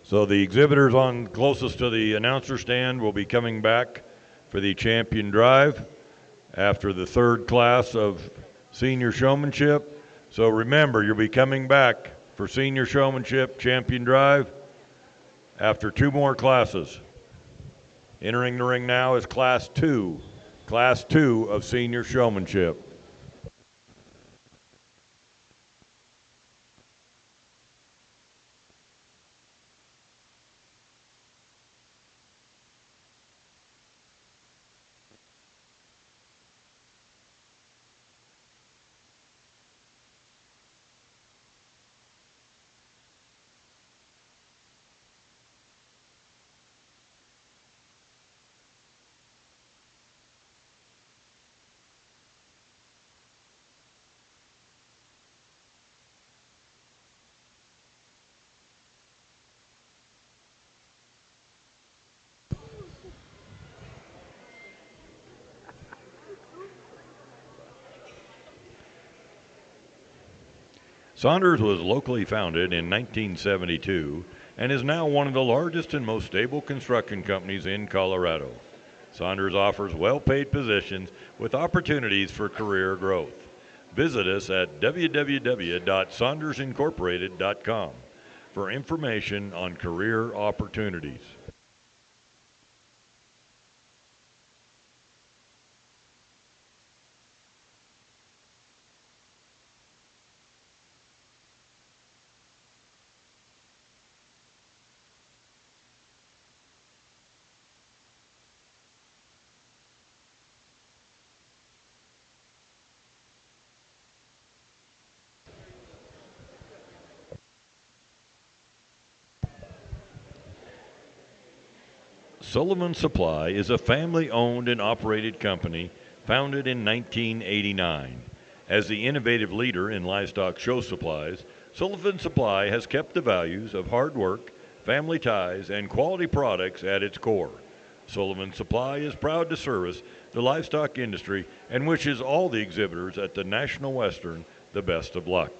So the exhibitors on closest to the announcer stand will be coming back for the champion drive after the 3rd class of senior showmanship. So remember, you'll be coming back for senior showmanship champion drive after 2 more classes. Entering the ring now is class 2 of senior showmanship. Saunders was locally founded in 1972 and is now one of the largest and most stable construction companies in Colorado. Saunders offers well-paid positions with opportunities for career growth. Visit us at www.saundersincorporated.com for information on career opportunities. Sullivan Supply is a family-owned and operated company founded in 1989. As the innovative leader in livestock show supplies, Sullivan Supply has kept the values of hard work, family ties, and quality products at its core. Sullivan Supply is proud to service the livestock industry and wishes all the exhibitors at the National Western the best of luck.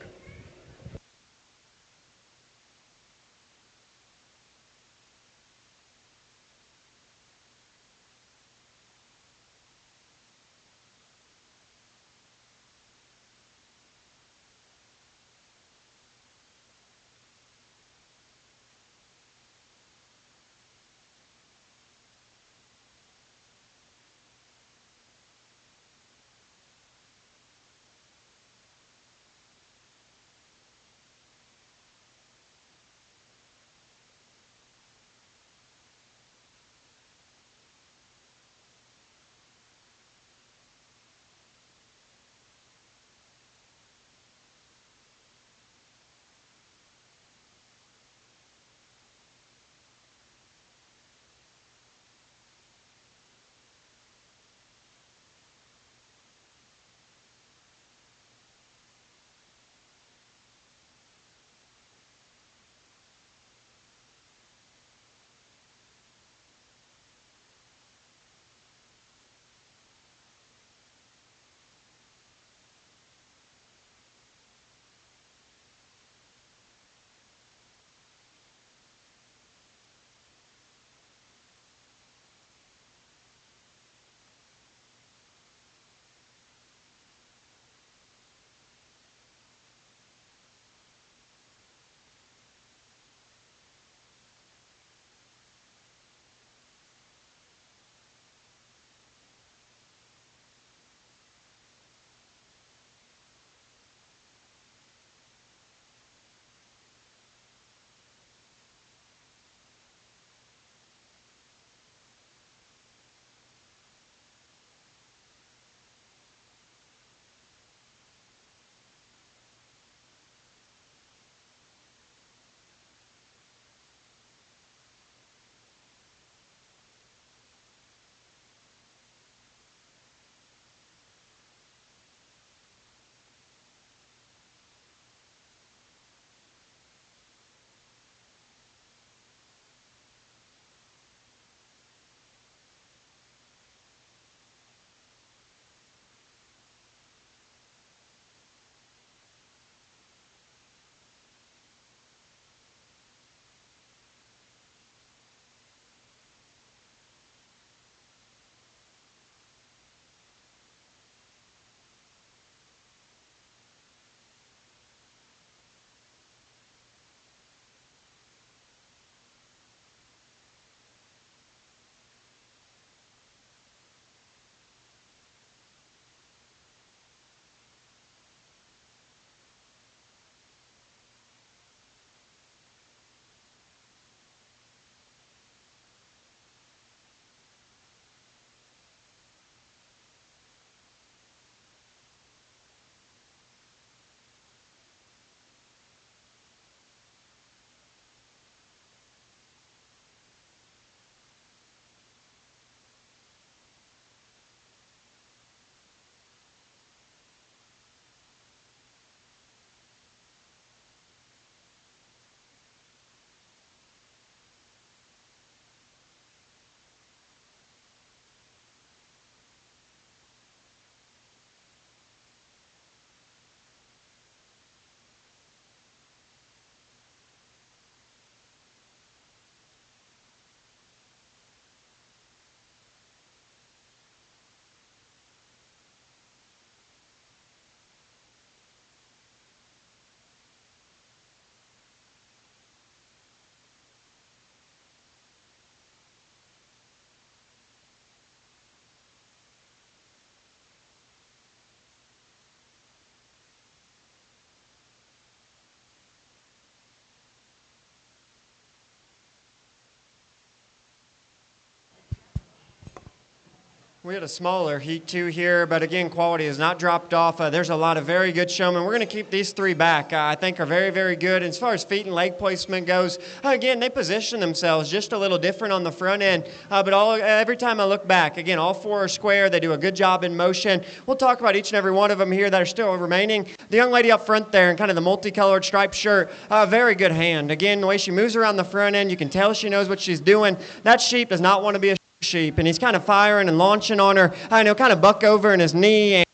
We had a smaller heat two here, but again, quality has not dropped off. There's a lot of very good showmen. We're going to keep these three back. I think are very, very good. As far as feet and leg placement goes, again, they position themselves just a little different on the front end. But every time I look back, again, all four are square. They do a good job in motion. We'll talk about each and every one of them here that are still remaining. The young lady up front there in kind of the multicolored striped shirt, very good hand. Again, the way she moves around the front end, you can tell she knows what she's doing. That sheep does not want to be a sheep, and he's kind of firing and launching on her. I know, kind of buck over in his knee, and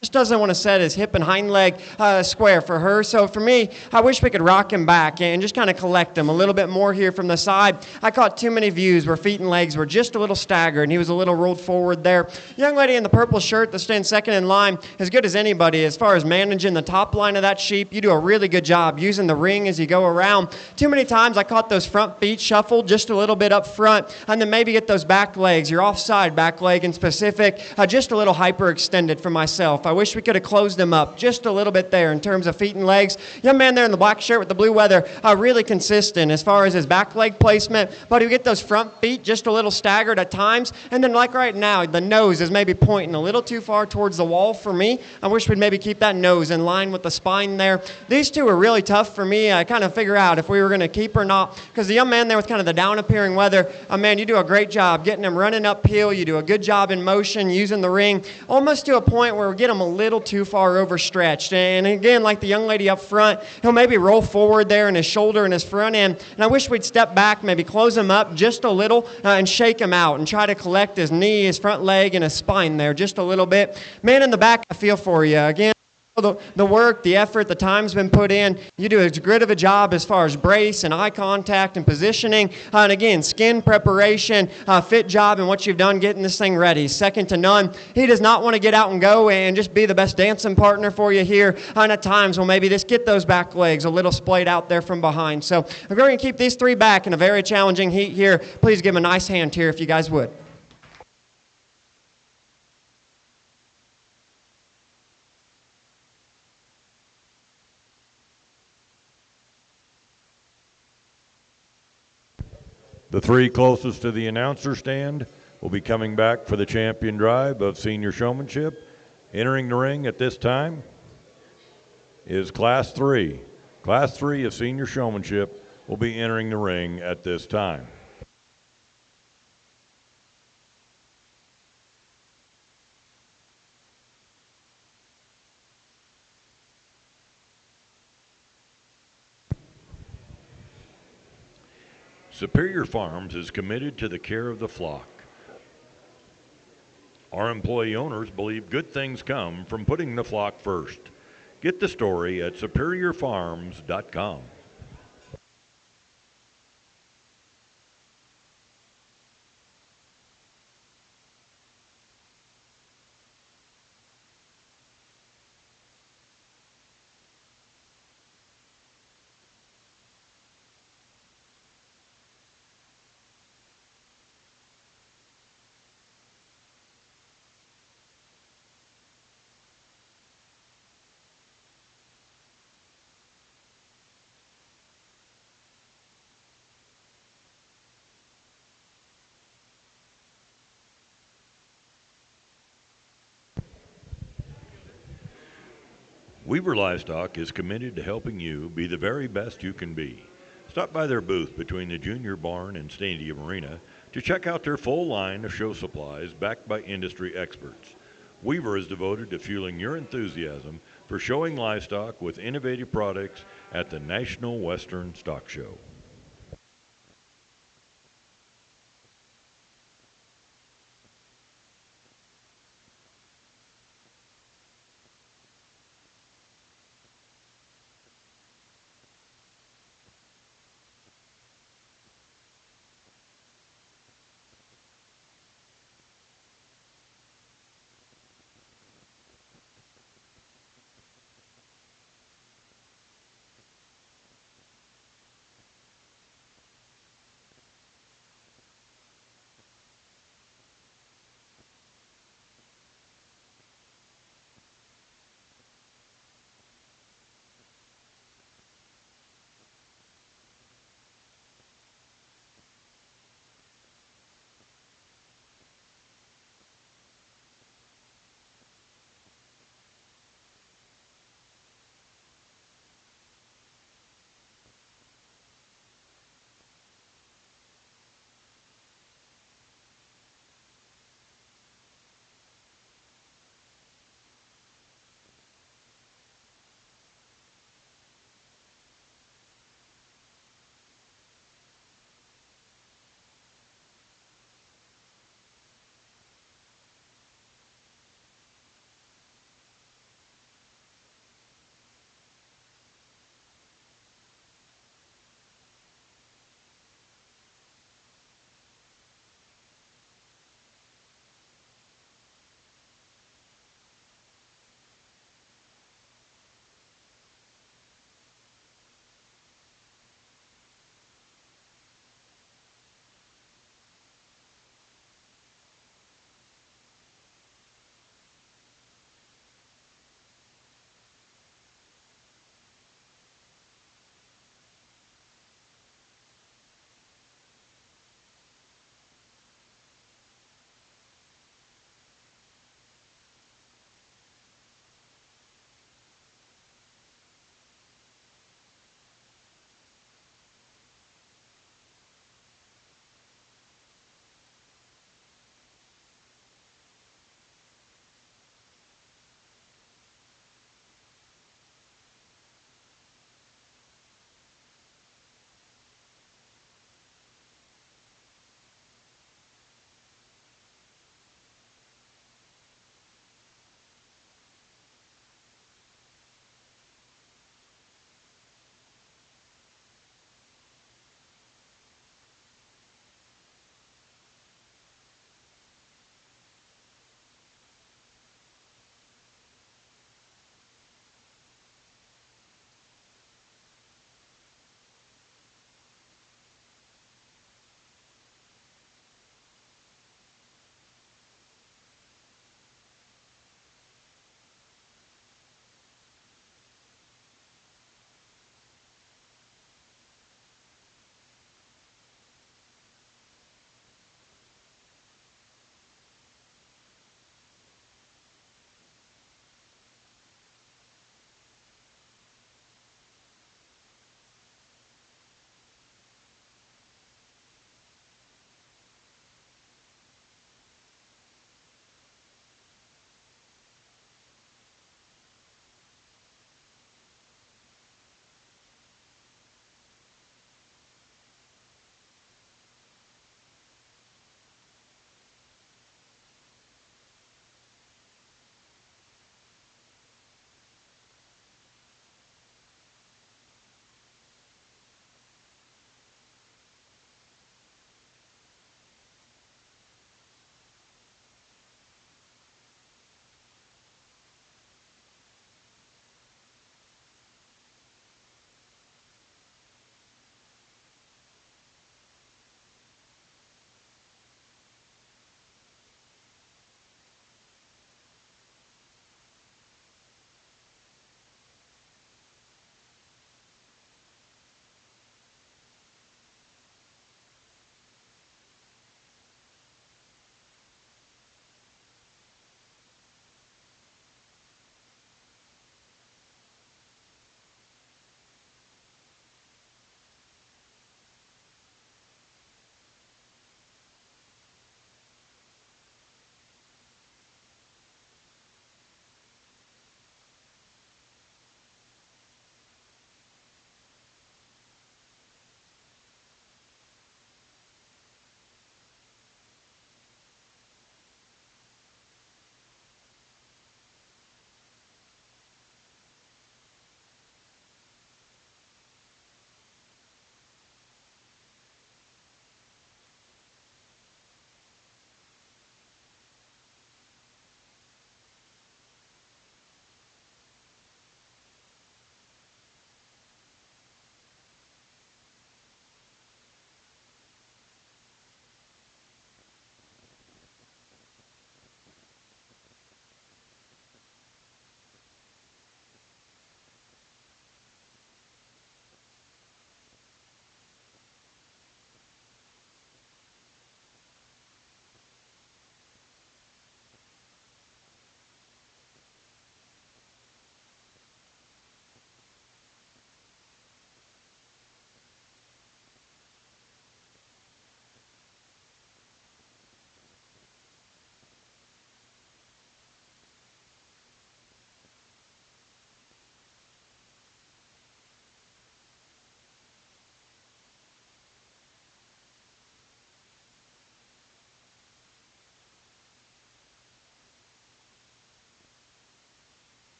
just doesn't want to set his hip and hind leg square for her. So for me, I wish we could rock him back and just kind of collect him a little bit more here from the side. I caught too many views where feet and legs were just a little staggered, and he was a little rolled forward there. Young lady in the purple shirt that's staying second in line, as good as anybody as far as managing the top line of that sheep. You do a really good job using the ring as you go around. Too many times I caught those front feet shuffled just a little bit up front, and then maybe get those back legs, your offside back leg in specific, just a little hyperextended for myself. I wish we could have closed them up just a little bit there in terms of feet and legs. Young man there in the black shirt with the blue weather, really consistent as far as his back leg placement, but he get those front feet just a little staggered at times, and then like right now, the nose is maybe pointing a little too far towards the wall for me. I wish we'd maybe keep that nose in line with the spine there. These two are really tough for me. I kind of figure out if we were going to keep or not, because the young man there with kind of the down appearing weather, man, you do a great job getting him running uphill. You do a good job in motion, using the ring, almost to a point where we get him a little too far overstretched. And again, like the young lady up front, he'll maybe roll forward there in his shoulder and his front end. And I wish we'd step back, maybe close him up just a little and shake him out and try to collect his knee, his front leg, and his spine there just a little bit. Man in the back, I feel for you. Again, the work, the effort, the time's been put in. You do as good of a job as far as brace and eye contact and positioning. And again, skin preparation, fit job, and what you've done getting this thing ready. Second to none. He does not want to get out and go and just be the best dancing partner for you here. And at times, well, maybe just get those back legs a little splayed out there from behind. So we're going to keep these three back in a very challenging heat here. Please give him a nice hand here if you guys would. The three closest to the announcer stand will be coming back for the champion drive of senior showmanship. Entering the ring at this time is Class 3. Class 3 of senior showmanship will be entering the ring at this time. Superior Farms is committed to the care of the flock. Our employee owners believe good things come from putting the flock first. Get the story at superiorfarms.com. Weaver Livestock is committed to helping you be the very best you can be. Stop by their booth between the Junior Barn and Stadium Arena to check out their full line of show supplies backed by industry experts. Weaver is devoted to fueling your enthusiasm for showing livestock with innovative products at the National Western Stock Show.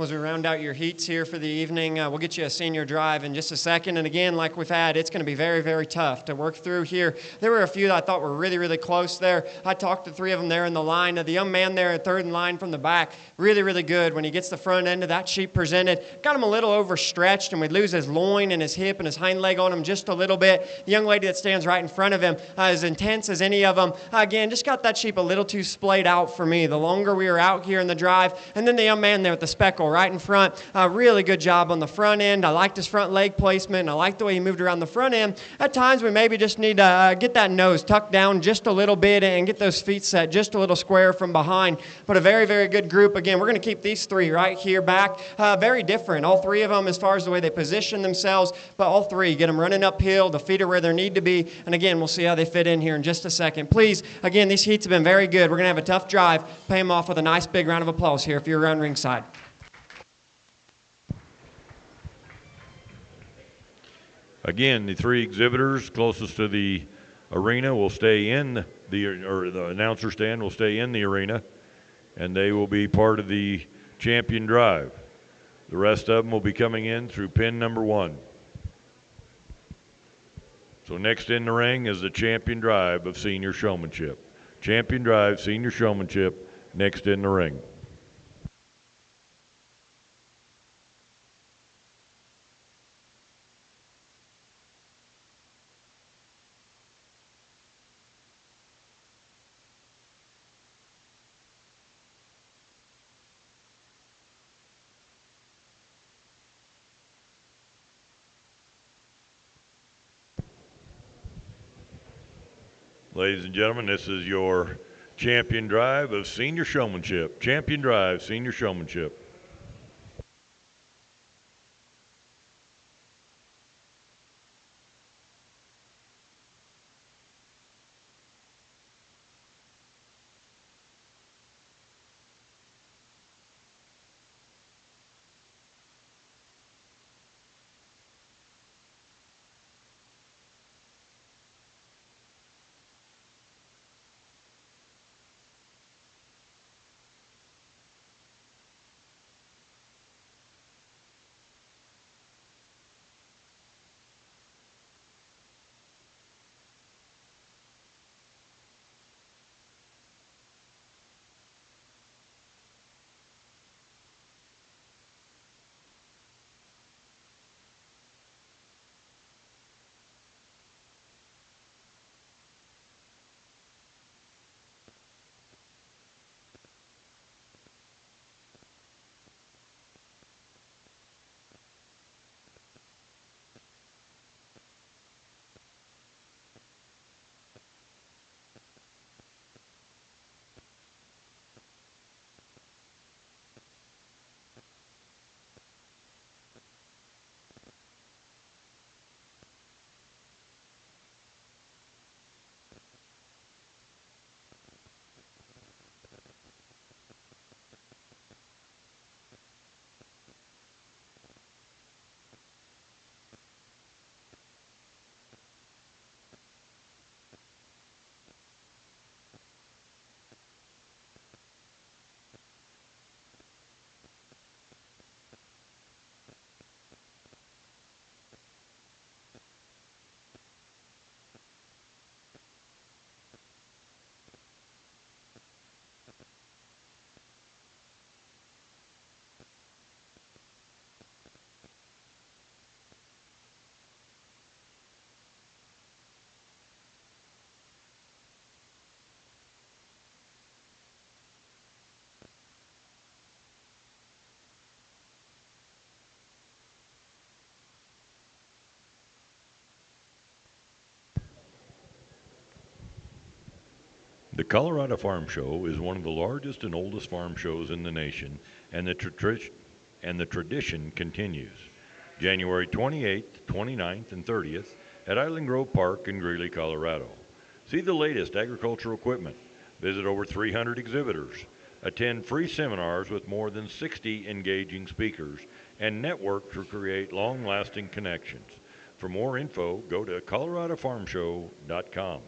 as we round out your heats here for the evening. We'll get you a senior drive in just a second. And again, like we've had, it's going to be very, very tough to work through here. There were a few that I thought were really, really close there. I talked to 3 of them there in the line. The young man there at third in line from the back, really, really good. When he gets the front end of that sheep presented, got him a little overstretched, and we'd lose his loin and his hip and his hind leg on him just a little bit. The young lady that stands right in front of him, as intense as any of them, again, just got that sheep a little too splayed out for me the longer we were out here in the drive. And then the young man there with the speckle right in front, really good job on the front end. I liked his front leg placement, and I liked the way he moved around the front end. At times, we maybe just need to get that nose tucked down just a little bit and get those feet set just a little square from behind. But a very, very good group. Again, we're going to keep these 3 right here back. Very different, all 3 of them, as far as the way they position themselves, but all 3, get them running uphill. The feet are where they need to be. And again, we'll see how they fit in here in just a second. Please, again, these heats have been very good. We're going to have a tough drive. Pay them off with a nice big round of applause here if you're around ringside. Again, the 3 exhibitors closest to the arena will stay in the announcer stand will stay in the arena, and they will be part of the champion drive. The rest of them will be coming in through pin number 1. So next in the ring is the champion drive of senior showmanship. Champion drive, senior showmanship, next in the ring. Ladies and gentlemen, this is your champion drive of senior showmanship. Champion drive, senior showmanship. The Colorado Farm Show is one of the largest and oldest farm shows in the nation, and the tradition continues. January 28th, 29th, and 30th at Island Grove Park in Greeley, Colorado. See the latest agricultural equipment, visit over 300 exhibitors, attend free seminars with more than 60 engaging speakers, and network to create long-lasting connections. For more info, go to coloradofarmshow.com.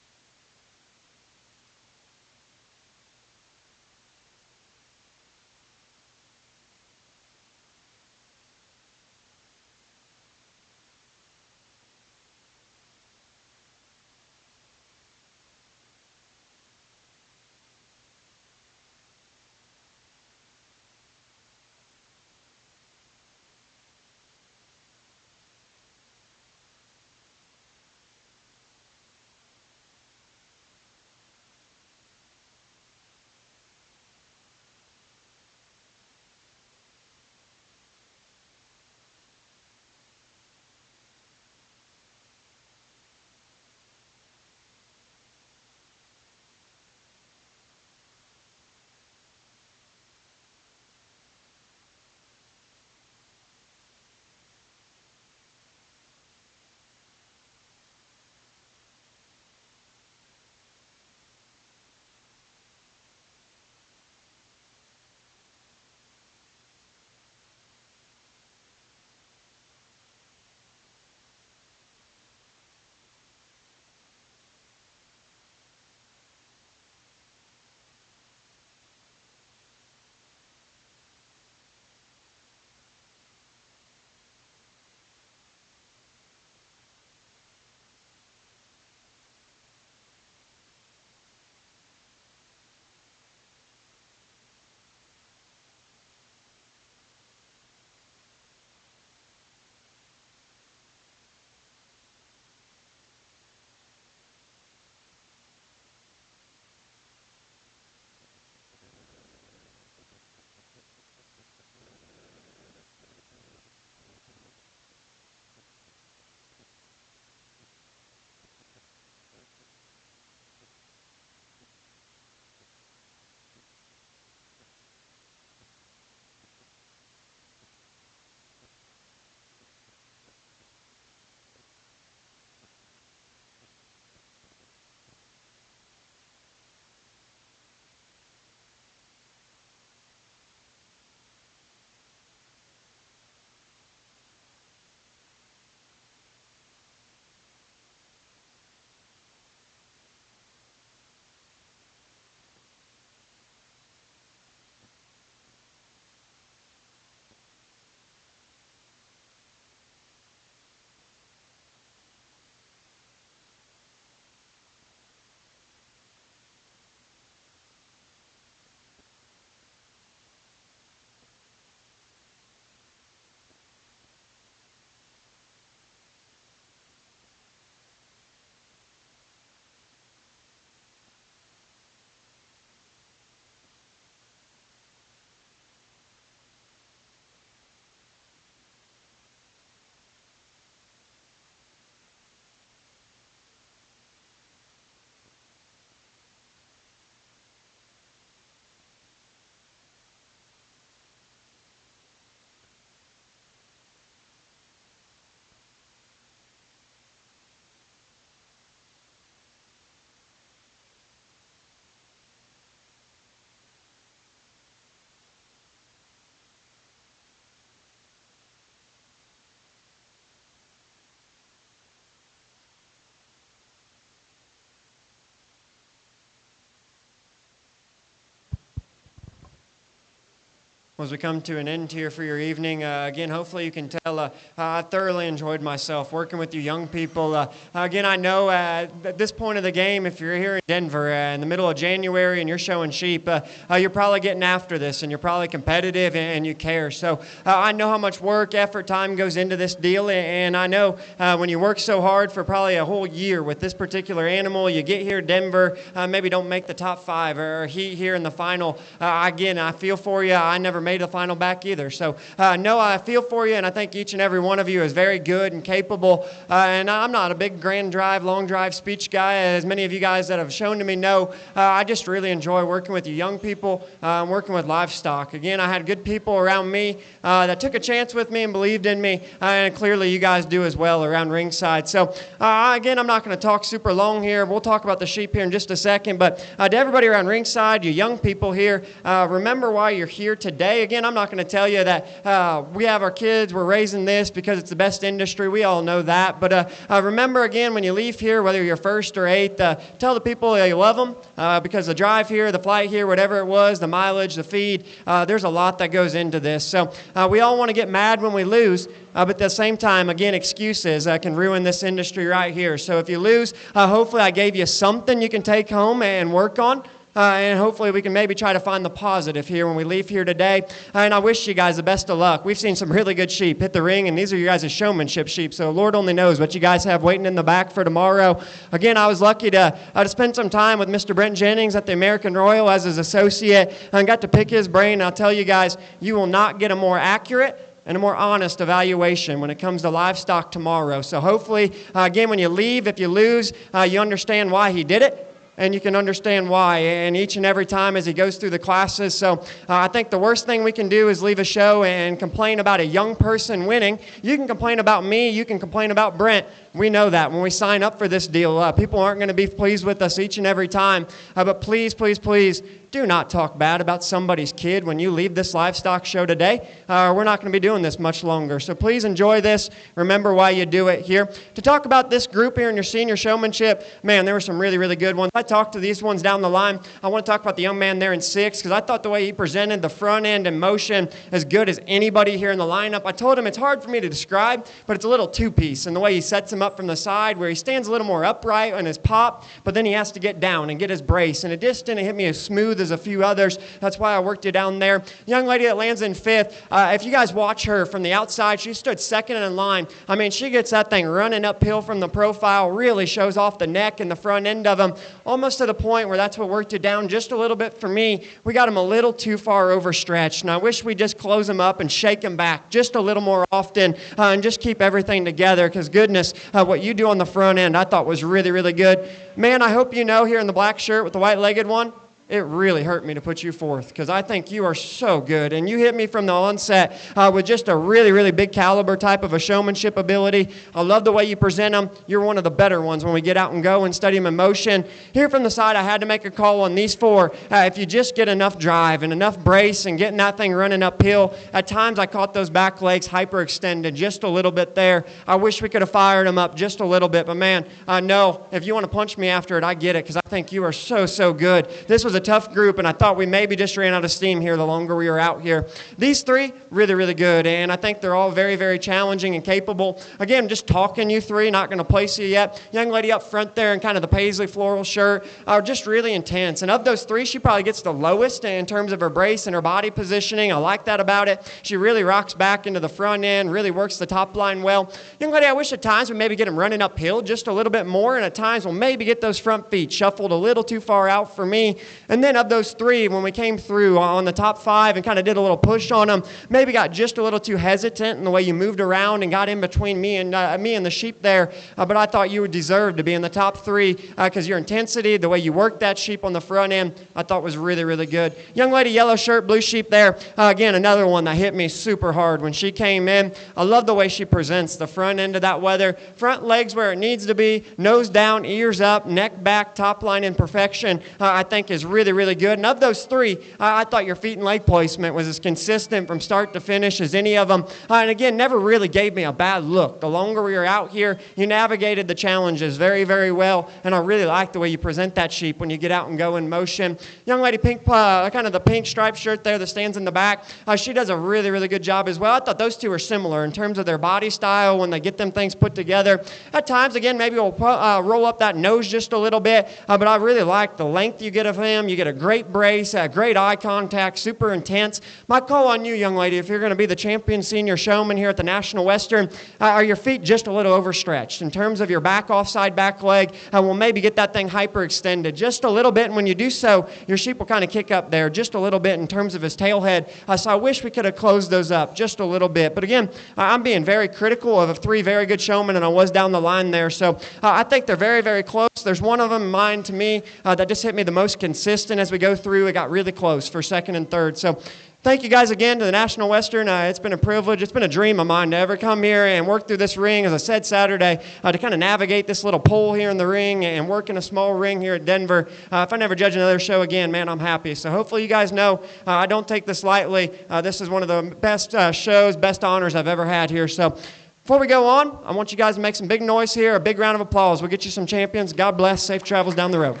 as we come to an end here for your evening. Again, hopefully you can tell I thoroughly enjoyed myself working with you young people. Again, I know at this point of the game, if you're here in Denver in the middle of January and you're showing sheep, you're probably getting after this and you're probably competitive and you care. So I know how much work, effort, time goes into this deal, and I know when you work so hard for probably a whole year with this particular animal, you get here to Denver, maybe don't make the top 5 or heat here in the final. Again, I feel for you. I never made the final back either. So no, I feel for you, and I think each and every one of you is very good and capable. And I'm not a big grand drive, long drive speech guy, as many of you guys that have shown to me know. I just really enjoy working with you young people, working with livestock. Again, I had good people around me that took a chance with me and believed in me, and clearly you guys do as well around ringside. So again, I'm not going to talk super long here. We'll talk about the sheep here in just a second, but to everybody around ringside, you young people here, remember why you're here today. Again, I'm not going to tell you that we have our kids, we're raising this because it's the best industry. We all know that. But remember, again, when you leave here, whether you're first or eighth, tell the people you love them because the drive here, the flight here, whatever it was, the mileage, the feed, there's a lot that goes into this. So we all want to get mad when we lose, but at the same time, again, excuses can ruin this industry right here. So if you lose, hopefully I gave you something you can take home and work on. And hopefully we can maybe try to find the positive here when we leave here today. And I wish you guys the best of luck. We've seen some really good sheep hit the ring, and these are you guys' showmanship sheep. So Lord only knows what you guys have waiting in the back for tomorrow. Again, I was lucky to spend some time with Mr. Brent Jennings at the American Royal as his associate and got to pick his brain. And I'll tell you guys, you will not get a more accurate and a more honest evaluation when it comes to livestock tomorrow. So hopefully, again, when you leave, if you lose, you understand why he did it. And you can understand why, and each and every time as he goes through the classes. So I think the worst thing we can do is leave a show and complain about a young person winning. You can complain about me, you can complain about Brent. We know that when we sign up for this deal, people aren't going to be pleased with us each and every time. But please, please, please, do not talk bad about somebody's kid when you leave this livestock show today. We're not going to be doing this much longer. So please enjoy this. Remember why you do it here. To talk about this group here in your senior showmanship, man, there were some really, really good ones. I talked to these ones down the line. I want to talk about the young man there in 6 because I thought the way he presented the front end in motion as good as anybody here in the lineup. I told him it's hard for me to describe, but it's a little two-piece in the way he sets him up from the side where he stands a little more upright on his pop, but then he has to get down and get his brace. And it just didn't hit me as smooth as a few others. That's why I worked it down there. Young lady that lands in 5th, if you guys watch her from the outside, she stood 2nd in line. I mean, she gets that thing running uphill from the profile, really shows off the neck and the front end of him, almost to the point where that's what worked it down just a little bit for me. We got him a little too far overstretched, and I wish we'd just close him up and shake him back just a little more often and just keep everything together because goodness, what you do on the front end I thought was really, really good. Man, I hope you know here in the black shirt with the white-legged one, it really hurt me to put you 4th because I think you are so good. And you hit me from the onset with just a really, really big caliber type of a showmanship ability. I love the way you present them. You're one of the better ones when we get out and go and study them in motion. Here from the side, I had to make a call on these 4. If you just get enough drive and enough brace and getting that thing running uphill, at times I caught those back legs hyperextended just a little bit there. I wish we could have fired them up just a little bit. But man, no, if you want to punch me after it, I get it because I think you are so, so good. This was a tough group, and I thought we maybe just ran out of steam here the longer we were out here. These 3, really, really good, and I think they're all very, very challenging and capable. Again, just talking you 3, not going to place you yet. Young lady up front there in kind of the paisley floral shirt are just really intense, and of those 3, she probably gets the lowest in terms of her brace and her body positioning. I like that about it. She really rocks back into the front end, really works the top line well. Young lady, I wish at times we maybe get them running uphill just a little bit more, and at times we'll maybe get those front feet shuffled a little too far out for me. And then of those 3, when we came through on the top 5 and kind of did a little push on them, maybe got just a little too hesitant in the way you moved around and got in between me and the sheep there. But I thought you would deserve to be in the top 3 because your intensity, the way you worked that sheep on the front end, I thought was really, really good. Young lady, yellow shirt, blue sheep there. Again, another one that hit me super hard when she came in. I love the way she presents the front end of that weather. Front legs where it needs to be, nose down, ears up, neck back, top line in perfection, I think is really really, really good. And of those three, I thought your feet and leg placement was as consistent from start to finish as any of them. And again, never really gave me a bad look. The longer we were out here, you navigated the challenges very, very well. And I really like the way you present that sheep when you get out and go in motion. Young lady, pink, kind of the pink striped shirt there that stands in the back, she does a really, really good job as well. I thought those two are similar in terms of their body style when they get them things put together. At times, again, maybe we'll roll up that nose just a little bit, but I really like the length you get of him. You get a great brace, great eye contact, super intense. My call on you, young lady, if you're going to be the champion senior showman here at the National Western, are your feet just a little overstretched in terms of your back offside back leg? We'll maybe get that thing hyperextended just a little bit, and when you do so, your sheep will kind of kick up there just a little bit in terms of his tail head. So I wish we could have closed those up just a little bit. But again, I'm being very critical of three very good showmen, and I was down the line there. So I think they're very, very close. There's one of them in mind to me that just hit me the most consistent as we go through. It got really close for second and third. So thank you guys again to the National Western. It's been a privilege. It's been a dream of mine to ever come here and work through this ring, as I said Saturday, to kind of navigate this little pole here in the ring and work in a small ring here at Denver. If I never judge another show again, man, I'm happy. So hopefully you guys know I don't take this lightly. This is one of the best shows, best honors I've ever had here. So before we go on, I want you guys to make some big noise here, a big round of applause. We'll get you some champions. God bless. Safe travels down the road.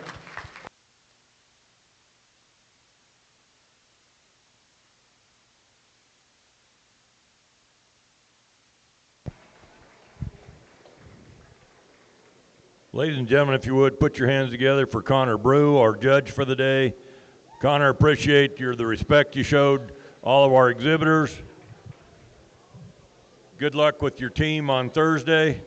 Ladies and gentlemen, if you would, put your hands together for Connor Brew, our judge for the day. Connor, appreciate the respect you showed all of our exhibitors. Good luck with your team on Thursday.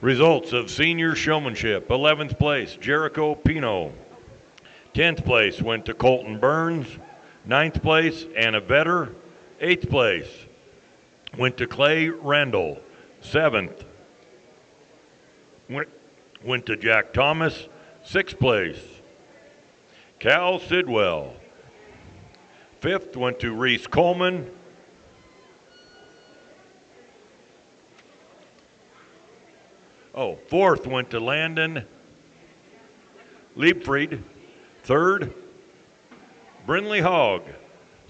Results of senior showmanship: 11th place, Jericho Pino. 10th place went to Colton Burns. 9th place, Anna Vetter. 8th place went to Clay Randall. 7th went to Jack Thomas. 6th place, Cal Sidwell. 5th went to Reese Coleman. 4th went to Landon Liebfried. 3rd, Brinley Hogg.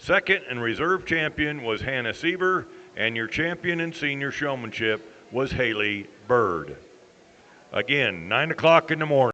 2nd and reserve champion was Hannah Sieber, and your champion in senior showmanship was Haley Bird. Again, 9 o'clock in the morning.